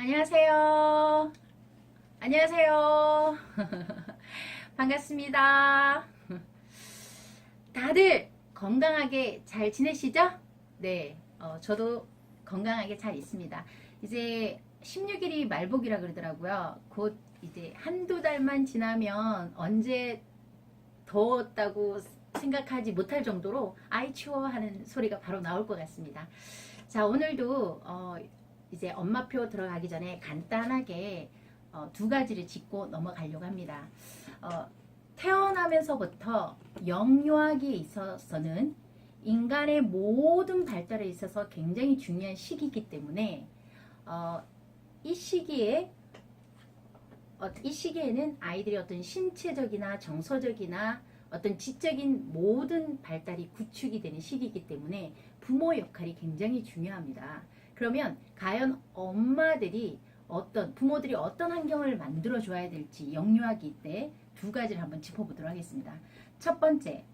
안녕하세요. 안녕하세요. 반갑습니다. 다들 건강하게 잘 지내시죠? 네, 저도 건강하게 잘 있습니다. 이제 16일이 말복이라 그러더라고요. 곧 이제 한두 달만 지나면 언제 더웠다고 생각하지 못할 정도로 아이 추워 하는 소리가 바로 나올 것 같습니다. 자, 오늘도 이제 엄마표 들어가기 전에 간단하게 두 가지를 짚고 넘어가려고 합니다. 태어나면서부터 영유아기에 있어서는 인간의 모든 발달에 있어서 굉장히 중요한 시기이기 때문에 이 시기에는 아이들이 어떤 신체적이나 정서적이나 어떤 지적인 모든 발달이 구축이 되는 시기이기 때문에 부모 역할이 굉장히 중요합니다. 그러면 과연 부모들이 어떤 환경을 만들어 줘야 될지 영유아기 때 두 가지를 한번 짚어보도록 하겠습니다. 첫 번째,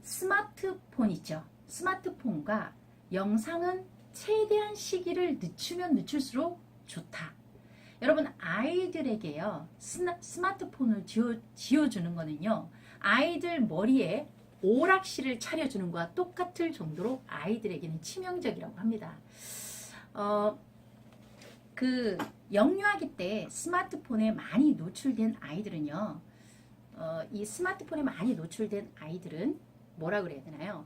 스마트폰 있죠. 스마트폰과 영상은 최대한 시기를 늦추면 늦출수록 좋다. 여러분, 아이들에게요, 스마트폰을 지어주는 거는요, 아이들 머리에 오락실을 차려주는 것과 똑같을 정도로 아이들에게는 치명적이라고 합니다. 영유아기 때 스마트폰에 많이 노출된 아이들은요, 이 스마트폰에 많이 노출된 아이들은 뭐라 그래야 되나요?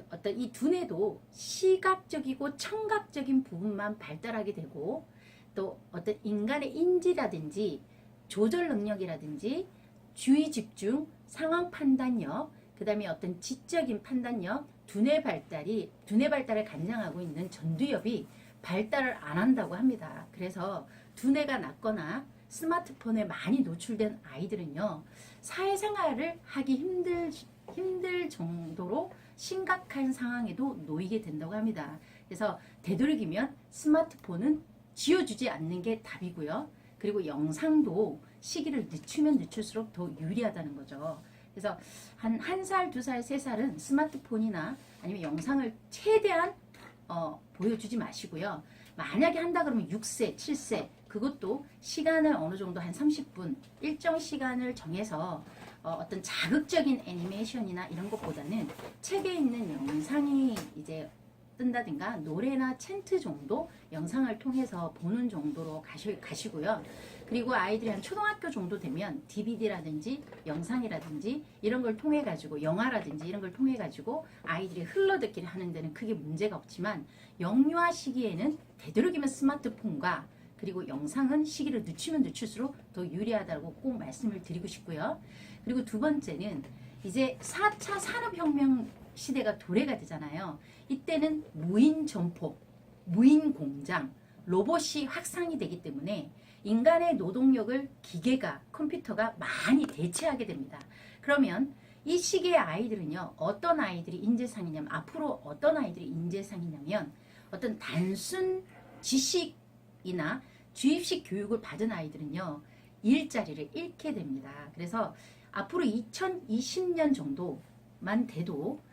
어떤 이 두뇌도 시각적이고 청각적인 부분만 발달하게 되고, 또 어떤 인간의 인지라든지 조절 능력이라든지 주의 집중, 상황 판단력, 그 다음에 어떤 지적인 판단력, 두뇌 발달을 관장하고 있는 전두엽이 발달을 안 한다고 합니다. 그래서 두뇌가 낮거나 스마트폰에 많이 노출된 아이들은요, 사회생활을 하기 힘들 정도로 심각한 상황에도 놓이게 된다고 합니다. 그래서 되도록이면 스마트폰은 지어주지 않는 게 답이고요. 그리고 영상도 시기를 늦추면 늦출수록 더 유리하다는 거죠. 그래서 한 1살, 2살, 3살은 스마트폰이나 아니면 영상을 최대한 보여주지 마시고요. 만약에 한다 그러면 6세, 7세 그것도 시간을 어느 정도 한 30분 일정 시간을 정해서 어떤 자극적인 애니메이션이나 이런 것보다는 책에 있는 영상이 이제 뜬다든가 노래나 챈트 정도 영상을 통해서 보는 정도로 가시고요. 그리고 아이들이 한 초등학교 정도 되면 DVD라든지 영상이라든지 이런 걸 통해 가지고 영화라든지 이런 걸 통해 가지고 아이들이 흘러듣기를 하는 데는 크게 문제가 없지만 영유아 시기에는 되도록이면 스마트폰과 그리고 영상은 시기를 늦추면 늦출수록 더 유리하다고 꼭 말씀을 드리고 싶고요. 그리고 두 번째는 이제 4차 산업혁명 시대가 도래가 되잖아요. 이때는 무인 점포, 무인 공장, 로봇이 확산이 되기 때문에 인간의 노동력을 기계가, 컴퓨터가 많이 대체하게 됩니다. 그러면 이 시기의 아이들은요, 어떤 아이들이 인재상이냐면, 앞으로 어떤 아이들이 인재상이냐면, 어떤 단순 지식이나 주입식 교육을 받은 아이들은요, 일자리를 잃게 됩니다. 그래서 앞으로 2020년 정도만 돼도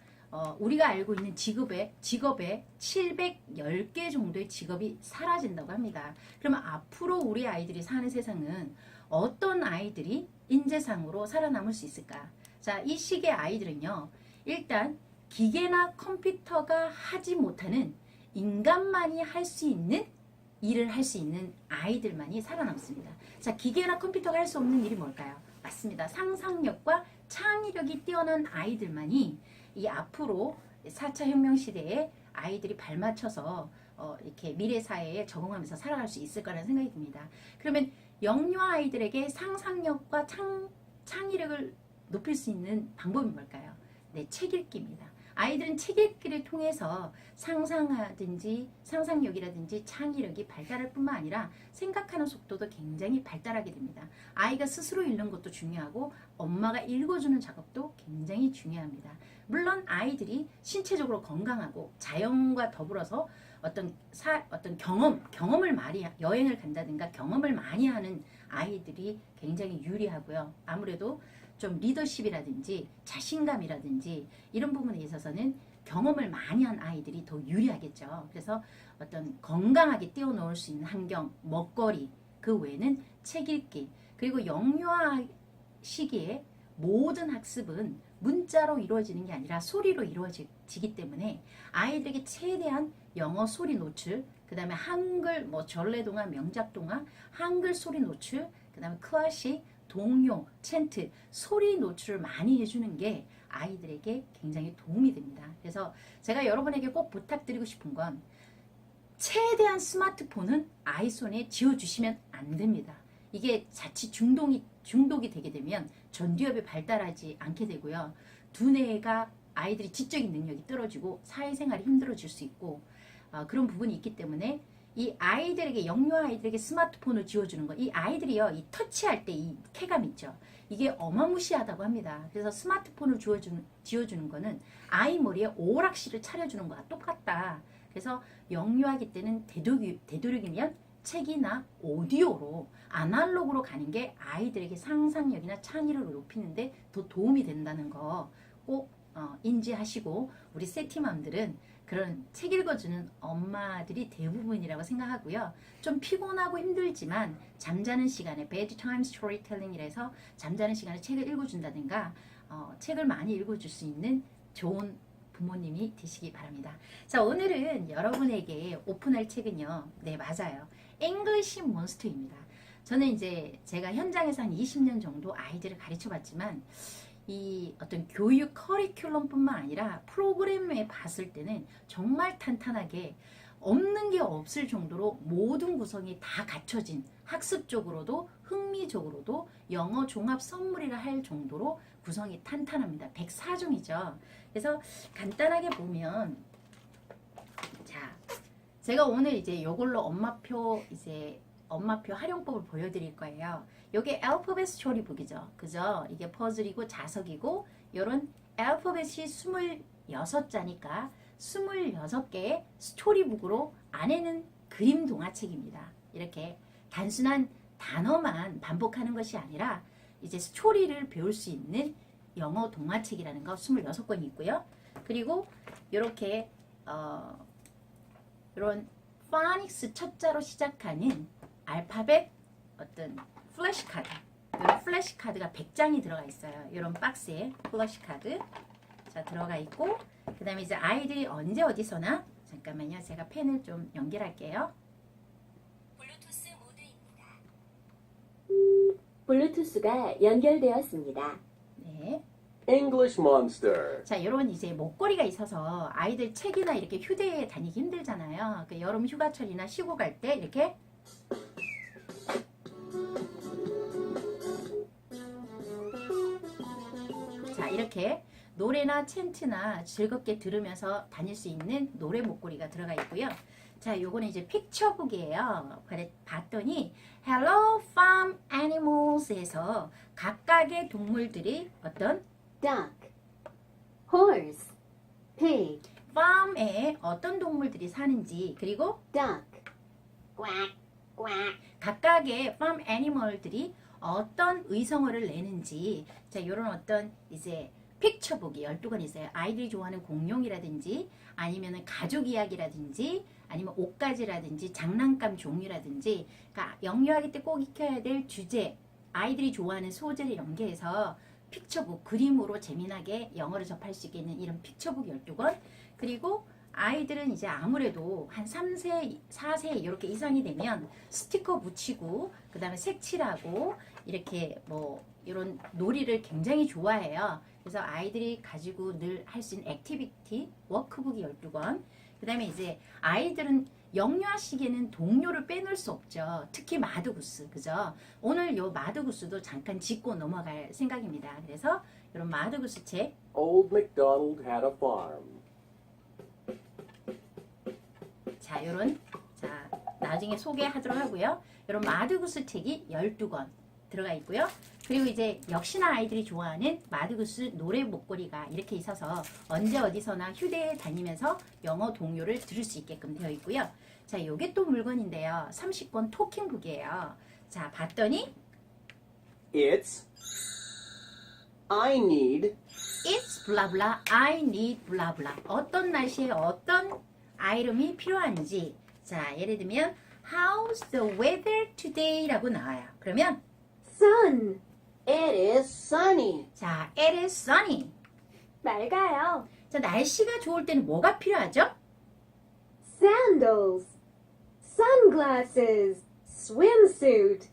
우리가 알고 있는 직업의 710개 정도의 직업이 사라진다고 합니다. 그러면 앞으로 우리 아이들이 사는 세상은 어떤 아이들이 인재상으로 살아남을 수 있을까? 자, 이 시기의 아이들은요, 일단 기계나 컴퓨터가 하지 못하는 인간만이 할 수 있는 일을 할 수 있는 아이들만이 살아남습니다. 자, 기계나 컴퓨터가 할 수 없는 일이 뭘까요? 맞습니다. 상상력과 창의력이 뛰어난 아이들만이 이 앞으로 4차 혁명 시대에 아이들이 발맞춰서 이렇게 미래 사회에 적응하면서 살아갈 수 있을 거라는 생각이 듭니다. 그러면 영유아 아이들에게 상상력과 창의력을 높일 수 있는 방법이 뭘까요? 네, 책 읽기입니다. 아이들은 책 읽기를 통해서 상상력이라든지 창의력이 발달할 뿐만 아니라 생각하는 속도도 굉장히 발달하게 됩니다. 아이가 스스로 읽는 것도 중요하고 엄마가 읽어주는 작업도 굉장히 중요합니다. 물론 아이들이 신체적으로 건강하고 자연과 더불어서 어떤 경험을 많이, 여행을 간다든가 경험을 많이 하는 아이들이 굉장히 유리하고요. 아무래도 좀 리더십이라든지 자신감이라든지 이런 부분에 있어서는 경험을 많이 한 아이들이 더 유리하겠죠. 그래서 어떤 건강하게 뛰어놀 수 있는 환경, 먹거리, 그 외에는 책 읽기, 그리고 영유아 시기에 모든 학습은 문자로 이루어지는 게 아니라 소리로 이루어지기 때문에 아이들에게 최대한 영어 소리 노출, 그 다음에 한글 뭐 전래동화, 명작동화, 한글 소리 노출, 그 다음에 클래식, 동요, 챈트, 소리 노출을 많이 해주는 게 아이들에게 굉장히 도움이 됩니다. 그래서 제가 여러분에게 꼭 부탁드리고 싶은 건 최대한 스마트폰은 아이 손에 쥐어주시면 안 됩니다. 이게 자칫 중독이 되게 되면 전두엽이 발달하지 않게 되고요. 두뇌가 아이들이 지적인 능력이 떨어지고 사회생활이 힘들어질 수 있고 그런 부분이 있기 때문에 이 아이들에게 영유아 아이들에게 스마트폰을 쥐어주는 거, 이 아이들이요 이 터치할 때 이 쾌감 있죠. 이게 어마무시하다고 합니다. 그래서 스마트폰을 쥐어주는 거는 아이 머리에 오락실을 차려주는 거와 똑같다. 그래서 영유아기 때는 되도록이면 책이나 오디오로 아날로그로 가는 게 아이들에게 상상력이나 창의력을 높이는데 더 도움이 된다는 거 꼭 인지하시고 우리 세티맘들은 그런 책 읽어주는 엄마들이 대부분이라고 생각하고요. 좀 피곤하고 힘들지만 잠자는 시간에 bedtime storytelling이라서 잠자는 시간에 책을 읽어준다든가 책을 많이 읽어줄 수 있는 좋은 부모님이 되시기 바랍니다. 자, 오늘은 여러분에게 오픈할 책은요. 네, 맞아요. English Monster입니다. 저는 이제 제가 현장에서 한 20년 정도 아이들을 가르쳐 봤지만 이 어떤 교육 커리큘럼뿐만 아니라 프로그램에 봤을 때는 정말 탄탄하게 없는 게 없을 정도로 모든 구성이 다 갖춰진 학습적으로도 흥미적으로도 영어 종합 선물이라 할 정도로 구성이 탄탄합니다. 104종이죠. 그래서 간단하게 보면 자, 제가 오늘 이제 이걸로 엄마표 활용법을 보여드릴 거예요. 이게 알파벳 스토리북이죠. 그죠? 이게 퍼즐이고 자석이고 이런 알파벳이 26자니까 26개의 스토리북으로 안에는 그림 동화책입니다. 이렇게 단순한 단어만 반복하는 것이 아니라 이제 스토리를 배울 수 있는 영어 동화책이라는 거 26권이 있고요. 그리고 이렇게 이런 파닉스 첫자로 시작하는 알파벳 어떤 플래시카드, 이런 플래시카드가 100장이 들어가 있어요. 이런 박스에 플래시카드 자 들어가 있고, 그 다음에 이제 아이들이 언제 어디서나, 잠깐만요, 제가 펜을 좀 연결할게요. 블루투스 모드입니다. 블루투스가 연결되었습니다. 네. English Monster. 자, 이런 이제 목걸이가 있어서 아이들 책이나 이렇게 휴대에 다니기 힘들잖아요. 그 여름 휴가철이나 쉬고 갈 때 이렇게 자, 이렇게 노래나 챈트나 즐겁게 들으면서 다닐 수 있는 노래 목걸이가 들어가 있고요. 자, 요거는 이제 픽처북이에요. 봤더니 Hello Farm Animals에서 각각의 동물들이 어떤 duck, horse, pig, 팜에 어떤 동물들이 사는지, 그리고 duck, quack, quack, 각각의 팜 애니멀들이 어떤 의성어를 내는지, 자, 요런 어떤 이제 픽처북이 12권 있어요. 아이들이 좋아하는 공룡이라든지 아니면은 가족 이야기라든지 아니면 옷가지라든지 장난감 종류라든지, 그러니까 영유아기 때 꼭 익혀야 될 주제, 아이들이 좋아하는 소재를 연계해서 픽처북, 그림으로 재미나게 영어를 접할 수 있는 이런 픽처북 12권, 그리고 아이들은 이제 아무래도 한 3세, 4세 이렇게 이상이 되면 스티커 붙이고 그 다음에 색칠하고 이렇게 뭐 이런 놀이를 굉장히 좋아해요. 그래서 아이들이 가지고 늘 할 수 있는 액티비티 워크북이 12권, 그 다음에 이제 아이들은 영유아 시기에는 동요를 빼놓을 수 없죠. 특히 마드구스, 그죠? 오늘 요 마드구스도 잠깐 짚고 넘어갈 생각입니다. 그래서 이런 마드구스 책, Old MacDonald had a farm. 자, 요런, 자, 나중에 소개하도록 하고요. 이런 마드구스 책이 12권 들어가 있고요. 그리고 이제 역시나 아이들이 좋아하는 마드구스 노래 목걸이가 이렇게 있어서 언제 어디서나 휴대에 다니면서 영어 동요를 들을 수 있게끔 되어 있고요. 자, 요게 또 물건인데요. 30권 토킹북이에요. 자, 봤더니 It's I need It's 블라블라 I need 블라블라 어떤 날씨에 어떤 아이름이 필요한지 자 예를 들면 How's the weather today? 라고 나와요. 그러면 Sun. It is sunny. 자 it is sunny 맑아요. 자 날씨가 좋을 때는 뭐가 필요하죠? Sandals. Sunglasses. Swimsuit.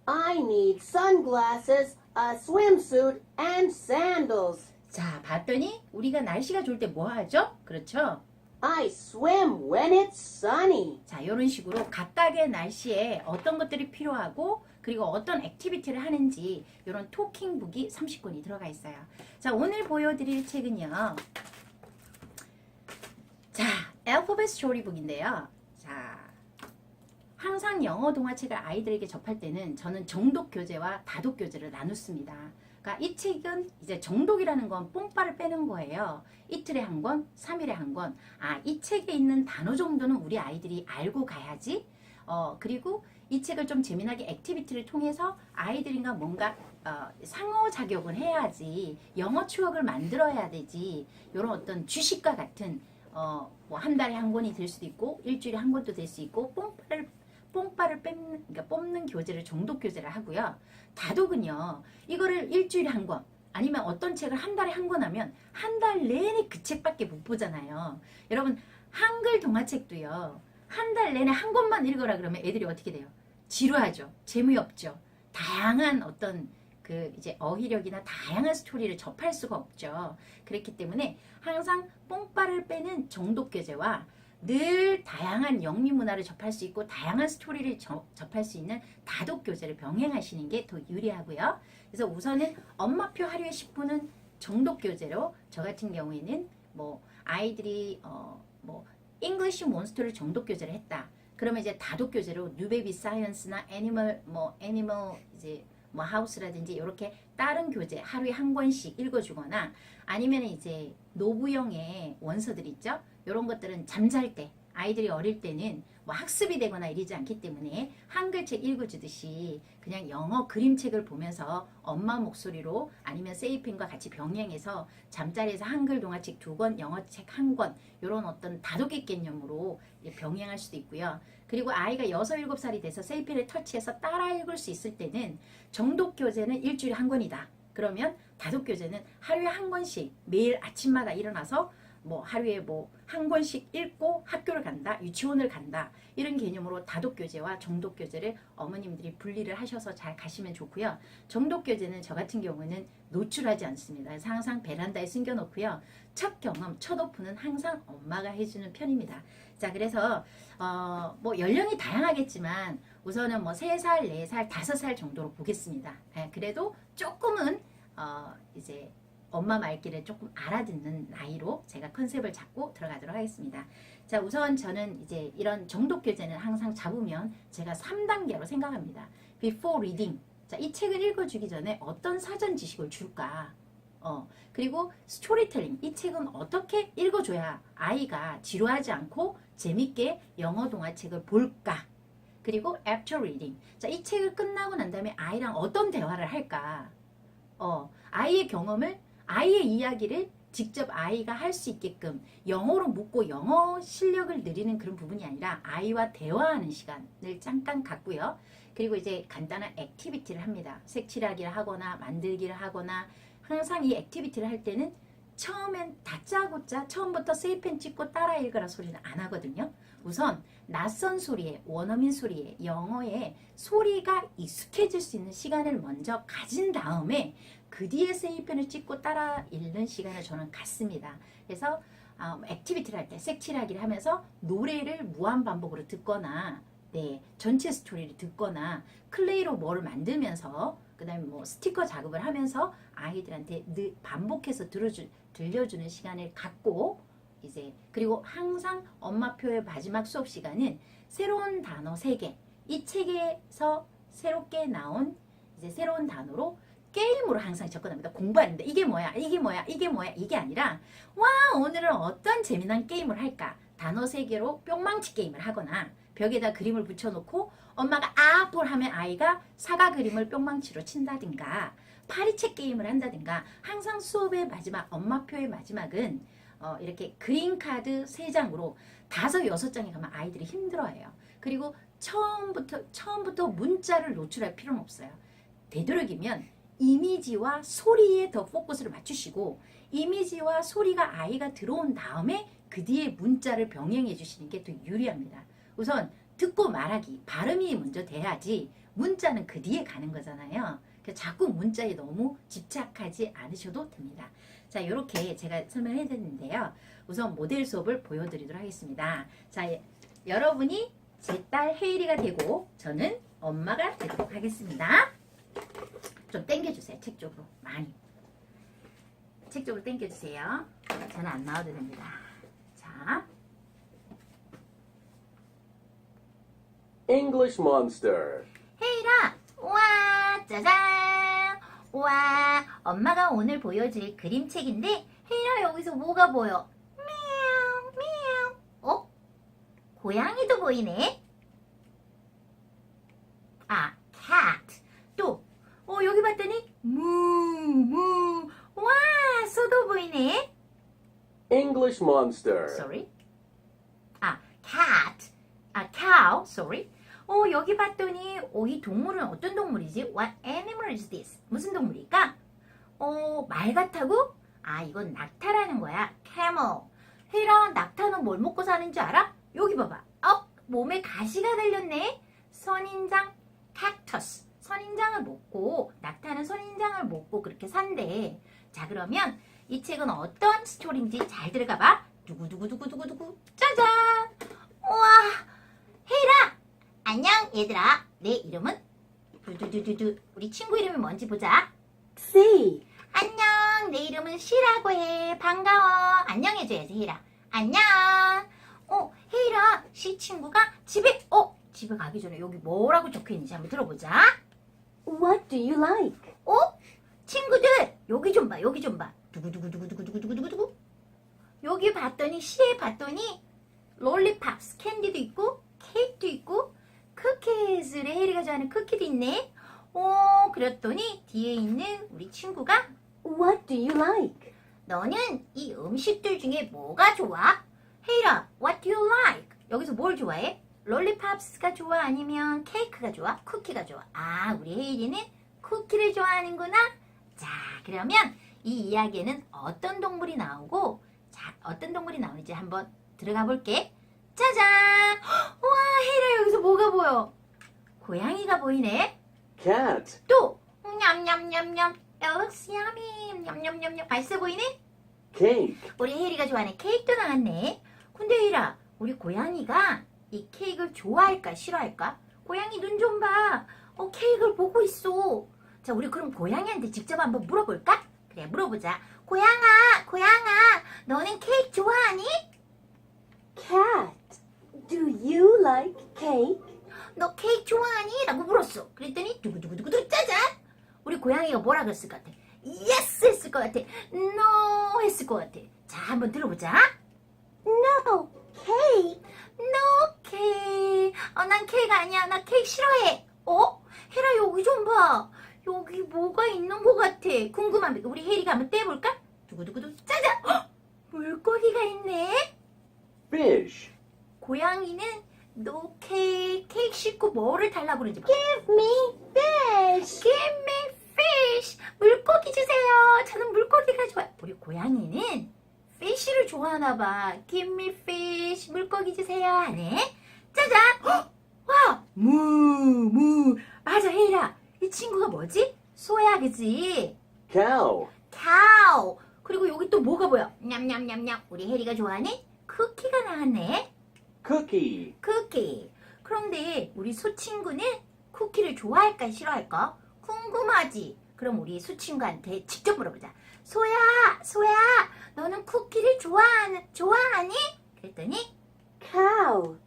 I need sunglasses, a swimsuit, and sandals. 자 봤더니 우리가 날씨가 좋을 때 뭐 하죠? 그렇죠? I swim when it's sunny. 자, 이런 식으로 각각의 날씨에 어떤 것들이 필요하고 그리고 어떤 액티비티를 하는지 이런 토킹북이 30권이 들어가 있어요. 자, 오늘 보여드릴 책은요. 자, 알파벳 스토리북인데요. 자, 항상 영어 동화책을 아이들에게 접할 때는 저는 정독 교재와 다독 교재를 나눴습니다. 그러니까 이 책은 이제 정독이라는 건 뽕빠를 빼는 거예요. 이틀에 한 권, 3일에 한 권. 아, 이 책에 있는 단어 정도는 우리 아이들이 알고 가야지. 그리고 이 책을 좀 재미나게 액티비티를 통해서 아이들과 뭔가 상호작용을 해야지. 영어 추억을 만들어야 되지. 이런 어떤 주식과 같은 뭐 한 달에 한 권이 될 수도 있고 일주일에 한 권도 될 수 있고 뽕빠를 그러니까 뽑는 교재를 정독 교재를 하고요. 다독은요. 이거를 일주일에 한 권, 아니면 어떤 책을 한 달에 한 권 하면 한 달 내내 그 책밖에 못 보잖아요. 여러분 한글 동화책도요. 한 달 내내 한 권만 읽어라 그러면 애들이 어떻게 돼요? 지루하죠. 재미없죠. 다양한 어떤 그 이제 어휘력이나 다양한 스토리를 접할 수가 없죠. 그렇기 때문에 항상 뽕빠를 빼는 정독 교재와 늘 다양한 영미 문화를 접할 수 있고 다양한 스토리를 접할 수 있는 다독 교재를 병행하시는 게 더 유리하고요. 그래서 우선은 엄마표 하루에 10분은 정독 교재로 저 같은 경우에는 뭐 아이들이 뭐 잉글리시 몬스터를 정독 교재를 했다. 그러면 이제 다독 교재로 뉴베이비 사이언스나 애니멀 이제 뭐 하우스라든지 이렇게 다른 교재 하루에 한 권씩 읽어주거나 아니면 이제 노부영의 원서들 있죠. 이런 것들은 잠잘 때 아이들이 어릴 때는 뭐 학습이 되거나 이러지 않기 때문에 한글책 읽어주듯이 그냥 영어 그림책을 보면서 엄마 목소리로 아니면 세이펜과 같이 병행해서 잠자리에서 한글 동화책 2권, 영어책 1권 이런 어떤 다독의 개념으로 병행할 수도 있고요. 그리고 아이가 6, 7살이 돼서 세이펜을 터치해서 따라 읽을 수 있을 때는 정독 교재는 일주일에 한 권이다. 그러면 다독 교재는 하루에 한 권씩 매일 아침마다 일어나서 뭐 하루에 뭐 한 권씩 읽고 학교를 간다, 유치원을 간다 이런 개념으로 다독 교재와 정독 교재를 어머님들이 분리를 하셔서 잘 가시면 좋고요. 정독 교재는 저 같은 경우는 노출하지 않습니다. 그래서 항상 베란다에 숨겨놓고요. 첫 경험, 첫 오픈은 항상 엄마가 해주는 편입니다. 자, 그래서 뭐 연령이 다양하겠지만 우선은 뭐 3살, 4살, 5살 정도로 보겠습니다. 그래도 조금은 이제 엄마 말귀를 조금 알아듣는 나이로 제가 컨셉을 잡고 들어가도록 하겠습니다. 자, 우선 저는 이제 이런 정독 교재는 항상 잡으면 제가 3단계로 생각합니다. Before reading. 자, 이 책을 읽어주기 전에 어떤 사전 지식을 줄까? 그리고 스토리텔링. 이 책은 어떻게 읽어줘야 아이가 지루하지 않고 재밌게 영어 동화책을 볼까? 그리고 after reading. 자, 이 책을 끝나고 난 다음에 아이랑 어떤 대화를 할까? 아이의 경험을 아이의 이야기를 직접 아이가 할 수 있게끔 영어로 묻고 영어 실력을 늘리는 그런 부분이 아니라 아이와 대화하는 시간을 잠깐 갖고요. 그리고 이제 간단한 액티비티를 합니다. 색칠하기를 하거나 만들기를 하거나 항상 이 액티비티를 할 때는 처음엔 다짜고짜 처음부터 세이펜 찍고 따라 읽으라 소리는 안 하거든요. 우선 낯선 소리에 원어민 소리에 영어에 소리가 익숙해질 수 있는 시간을 먼저 가진 다음에 그 뒤에 세이펜을 찍고 따라 읽는 시간을 저는 갖습니다. 그래서 액티비티를 할 때 색칠하기를 하면서 노래를 무한 반복으로 듣거나 전체 스토리를 듣거나 클레이로 뭐를 만들면서 그 다음에 뭐 스티커 작업을 하면서 아이들한테 늘 반복해서 들려주는 시간을 갖고 이제 그리고 항상 엄마표의 마지막 수업 시간은 새로운 단어 3개 이 책에서 새롭게 나온 이제 새로운 단어로 게임으로 항상 접근합니다. 공부하는데 이게 뭐야 이게 뭐야 이게 뭐야 이게 아니라 와 오늘은 어떤 재미난 게임을 할까 단어 3개로 뿅망치 게임을 하거나 벽에다 그림을 붙여놓고 엄마가 아볼 하면 아이가 사과 그림을 뿅망치로 친다든가 파리책 게임을 한다든가 항상 수업의 마지막 엄마표의 마지막은 이렇게 그림 카드 3장으로 5, 6장에 가면 아이들이 힘들어해요. 그리고 처음부터 문자를 노출할 필요는 없어요. 되도록이면 이미지와 소리에 더 포커스를 맞추시고 이미지와 소리가 아이가 들어온 다음에 그 뒤에 문자를 병행해 주시는 게 더 유리합니다. 우선 듣고 말하기, 발음이 먼저 돼야지 문자는 그 뒤에 가는 거잖아요. 그래서 자꾸 문자에 너무 집착하지 않으셔도 됩니다. 자, 이렇게 제가 설명해 드렸는데요. 우선 모델 수업을 보여드리도록 하겠습니다. 자, 여러분이 제 딸 헤이리가 되고 저는 엄마가 되도록 하겠습니다. 좀 당겨주세요. 책 쪽으로 많이. 책 쪽으로 당겨주세요. 저는 안 나와도 됩니다. 자, English Monster. 헤이라, 우와, 짜잔. 우와, 엄마가 오늘 보여줄 그림책인데 헤이라 여기서 뭐가 보여? 미야옹, 미야옹. 어? 고양이도 보이네. 아, cat. 또, 여기 봤더니 무. 와, 소도 보이네. English Monster. Sorry. 아, cat. 아, cow. Sorry. 여기 봤더니 이 동물은 어떤 동물이지? What animal is this? 무슨 동물일까? 말 같다고? 아, 이건 낙타라는 거야. camel. 헤이라, 낙타는 뭘 먹고 사는 줄 알아? 여기 봐봐. 몸에 가시가 달렸네. 선인장, cactus. 선인장을 먹고, 낙타는 선인장을 먹고 그렇게 산대. 자, 그러면 이 책은 어떤 스토리인지 잘 들어가봐. 두구두구두구두구두구. 짜잔! 우와! 헤이라! 안녕, 얘들아. 내 이름은 두두두두두. 우리 친구 이름이 뭔지 보자. C. 안녕, 내 이름은 시라고 해. 반가워. 안녕해줘야지, 헤이라. 안녕. 헤이라, 시 친구가 집에 가기 전에 여기 뭐라고 적혀있는지 한번 들어보자. What do you like? 친구들, 여기 좀 봐, 여기 좀 봐. 두구두구두구두구두구두구두구. 여기 봤더니, 시에 봤더니, 롤리팝스, 캔디도 있고, 케이크도 있고, 쿠키즈를 헤이리가 좋아하는 쿠키도 있네. 그랬더니, 뒤에 있는 우리 친구가, What do you like? 너는 이 음식들 중에 뭐가 좋아? 헤이라, what do you like? 여기서 뭘 좋아해? 롤리팝스가 좋아? 아니면 케이크가 좋아? 쿠키가 좋아? 아, 우리 헤이리는 쿠키를 좋아하는구나. 자, 그러면 이 이야기에는 어떤 동물이 나오고, 자, 어떤 동물이 나오는지 한번 들어가 볼게. 짜잔! 와, 헤이라 여기서 뭐가 보여? 고양이가 보이네. Cat. 또, 냠냠냠냠. It looks yummy. 냠냠냠냠. 맛있어 보이네? Cake. 우리 혜리가 좋아하는 케이크도 나왔네. 근데 혜리야, 우리 고양이가 이 케이크를 좋아할까 싫어할까? 고양이 눈 좀 봐. 케이크를 보고 있어. 자, 우리 그럼 고양이한테 직접 한번 물어볼까? 그래, 물어보자. 고양아, 너는 케이크 좋아하니? Cat. Do you like cake? 너 케이크 좋아하니? 라고 물었어. 그랬더니 두구두구두구두 짜잔! 우리 고양이가 뭐라 그랬을 것 같아? Yes! 했을 것 같아. No! 했을 것 같아. 자, 한번 들어보자. No, cake. No cake. 난 케이크 아니야. 나 케이크 싫어해. 혜라 여기 좀 봐. 여기 뭐가 있는 것 같아. 궁금한 우리 혜리가 한번 떼볼까? 두구두구두 짜잔! 헉! 물고기가 있네. Fish. 고양이는 no cake. 케이크 씻고 뭐를 달라고 그러는지 봐. Give me fish. Give me fish. 물고기 주세요. 저는 물고기가 좋아. 우리 고양이는 fish를 좋아하나 봐. Give me fish. 물고기 주세요. 하네. 짜잔. 헉! 와. 무. 맞아, 혜라. 이 친구가 뭐지? 소야, 그지? Cow. cow. 그리고 여기 또 뭐가 보여? 냠냠냠냠. 우리 혜리가 좋아하는 쿠키가 나왔네. Cookie. 쿠키. 그런데 우리 소 친구는 쿠키를 좋아할까 싫어할까? 궁금하지? 그럼 우리 소 친구한테 직접 물어보자. 소야, 너는 쿠키를 좋아하니? 그랬더니 Cow.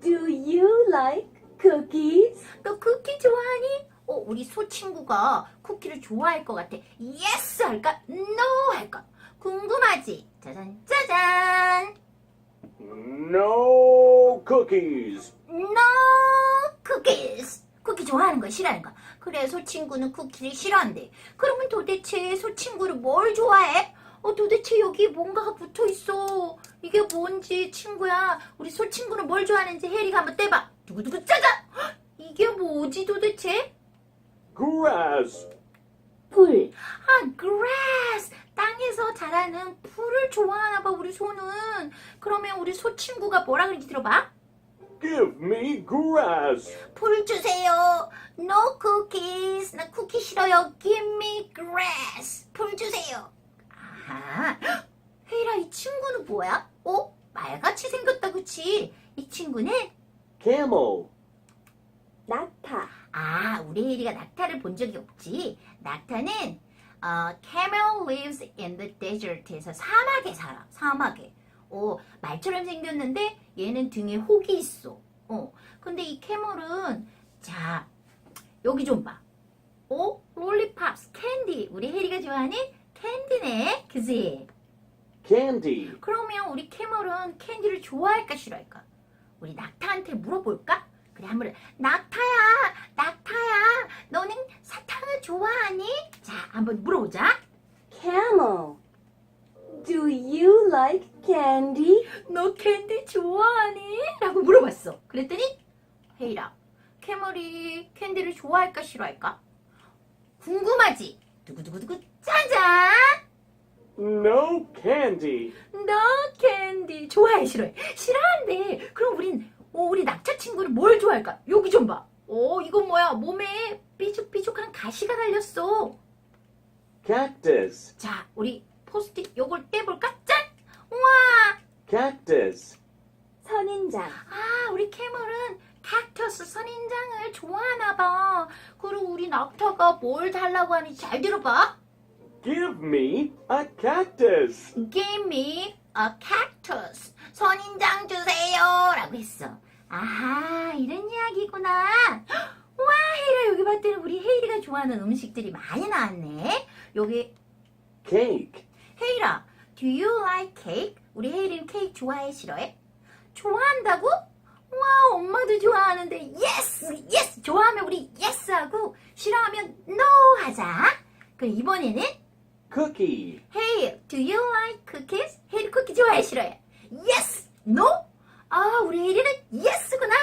Do you like cookies? 너 쿠키 좋아하니? 우리 소 친구가 쿠키를 좋아할 것 같아. Yes 할까? No 할까? 궁금하지? 짜잔. No cookies. No cookies. 쿠키 좋아하는 거 싫어하는 거. 그래 소친구는 쿠키를 싫어한대. 그러면 도대체 소친구를 뭘 좋아해? 도대체 여기 뭔가가 붙어 있어. 이게 뭔지 친구야. 우리 소친구는 뭘 좋아하는지 해리가 한번 떼봐. 두구두구 짜잔. 헉, 이게 뭐지 도대체? Grass. 풀, grass. 땅에서 자라는 풀을 좋아하나 봐 우리 소는. 그러면 우리 소 친구가 뭐라 그러는지 들어봐. Give me grass. 풀 주세요. No cookies. 나 쿠키 싫어요. Give me grass. 풀 주세요. 아하. 헤이라 이 친구는 뭐야? 말같이 생겼다 그치? 이 친구는 Camel. 낙타, 우리 혜리가 낙타를 본 적이 없지. 낙타는 camel lives in the desert에서 사막에 살아. 사막에. 말처럼 생겼는데 얘는 등에 혹이 있어. 근데 이 캐멀은 자 여기 좀 봐. 롤리팝스 캔디. 우리 혜리가 좋아하는 캔디네. 그지? Candy. 그러면 우리 캐멀은 캔디를 좋아할까 싫어할까? 우리 낙타한테 물어볼까? 그래 한번 낙타야 너는 사탕을 좋아하니? 자 한번 물어보자. camel. Do you like candy? 너 캔디 좋아하니? 라고 물어봤어. 그랬더니 헤이라 캐멀이 캔디를 좋아할까 싫어할까? 궁금하지? 두구두구두구 짜잔! No candy. 너 캔디 좋아해 싫어해? 싫어한대. 그럼 우리 낙타 친구는 뭘 좋아할까? 여기 좀 봐. 이건 뭐야? 몸에 삐죽삐죽한 가시가 달렸어. Cactus. 자, 우리 포스트잇 요걸 떼볼까? 짠! 우와! Cactus. 선인장, 우리 캐멀은 칵터스 선인장을 좋아하나 봐. 그리고 우리 낙타가 뭘 달라고 하는지 잘 들어봐. Give me a cactus. Give me a cactus. 선인장 주세요. 라고 했어. 아하, 이런 이야기구나. 와, 헤이라 여기 봤더니 우리 헤이리가 좋아하는 음식들이 많이 나왔네. 여기 Cake. 헤이라, do you like cake? 우리 헤이리는 케이크 좋아해 싫어해? 좋아한다고? 와, 엄마도 좋아하는데 yes, yes. 좋아하면 우리 yes 하고 싫어하면 no 하자. 그럼 이번에는 Cookie. Hey, do you like cookies? 헤이리 쿠키 좋아해 싫어해? Yes, no? 우리 헤이리는 yes구나.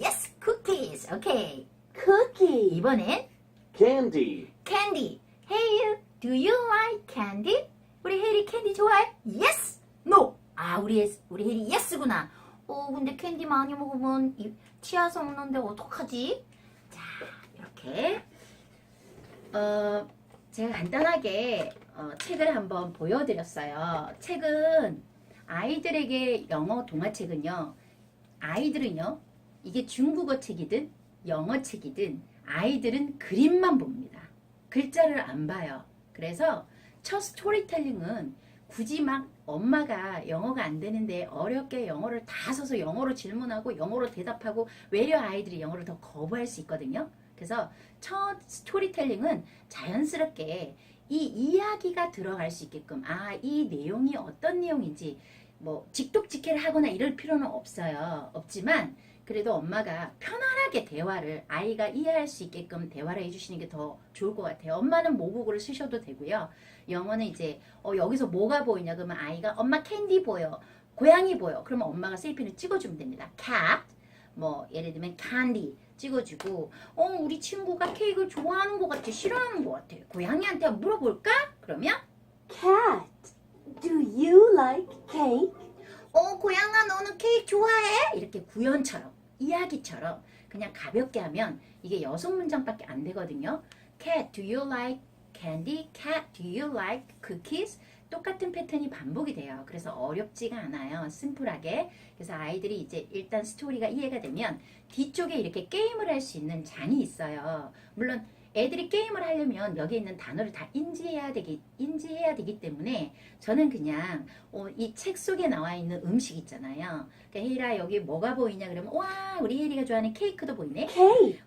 Yes, cookies. 오케이. cookie, 이번엔 Candy. candy. Hey, do you like candy? 우리 헤이리 캔디 좋아해? Yes, no. 우리 헤이리 yes구나. 근데 캔디 많이 먹으면 치아서 먹는데 어떡하지? 자, 이렇게 제가 간단하게 책을 한번 보여드렸어요. 책은 아이들에게 영어 동화책은요. 아이들은요. 이게 중국어 책이든 영어 책이든 아이들은 그림만 봅니다. 글자를 안 봐요. 그래서 첫 스토리텔링은 굳이 막 엄마가 영어가 안 되는데 어렵게 영어를 다 써서 영어로 질문하고 영어로 대답하고 외려 아이들이 영어를 더 거부할 수 있거든요. 그래서 첫 스토리텔링은 자연스럽게 이 이야기가 들어갈 수 있게끔 이 내용이 어떤 내용인지 뭐 직독직해를 하거나 이럴 필요는 없지만 그래도 엄마가 편안하게 대화를 아이가 이해할 수 있게끔 대화를 해주시는 게 더 좋을 것 같아요. 엄마는 모국어를 쓰셔도 되고요. 영어는 이제 여기서 뭐가 보이냐 그러면 아이가 엄마 캔디 보여, 고양이 보여. 그러면 엄마가 셀피를 찍어주면 됩니다. cat, 뭐 예를 들면 candy 찍어주고 우리 친구가 케이크를 좋아하는 것 같아, 싫어하는 것 같아. 고양이한테 한번 물어볼까? 그러면 cat. Do you like cake? 고양아 너는 케이크 좋아해? 이렇게 구연처럼 이야기처럼 그냥 가볍게 하면 이게 6문장밖에 안 되거든요. Cat, do you like candy? Cat, do you like cookies? 똑같은 패턴이 반복이 돼요. 그래서 어렵지가 않아요. 심플하게. 그래서 아이들이 이제 일단 스토리가 이해가 되면 뒤쪽에 이렇게 게임을 할 수 있는 장이 있어요. 물론 애들이 게임을 하려면 여기 있는 단어를 다 인지해야 되기 때문에 저는 그냥 이 책 속에 나와 있는 음식 있잖아요. 그러니까 혜리야 여기 뭐가 보이냐 그러면 와 우리 혜리가 좋아하는 케이크도 보이네. Cake.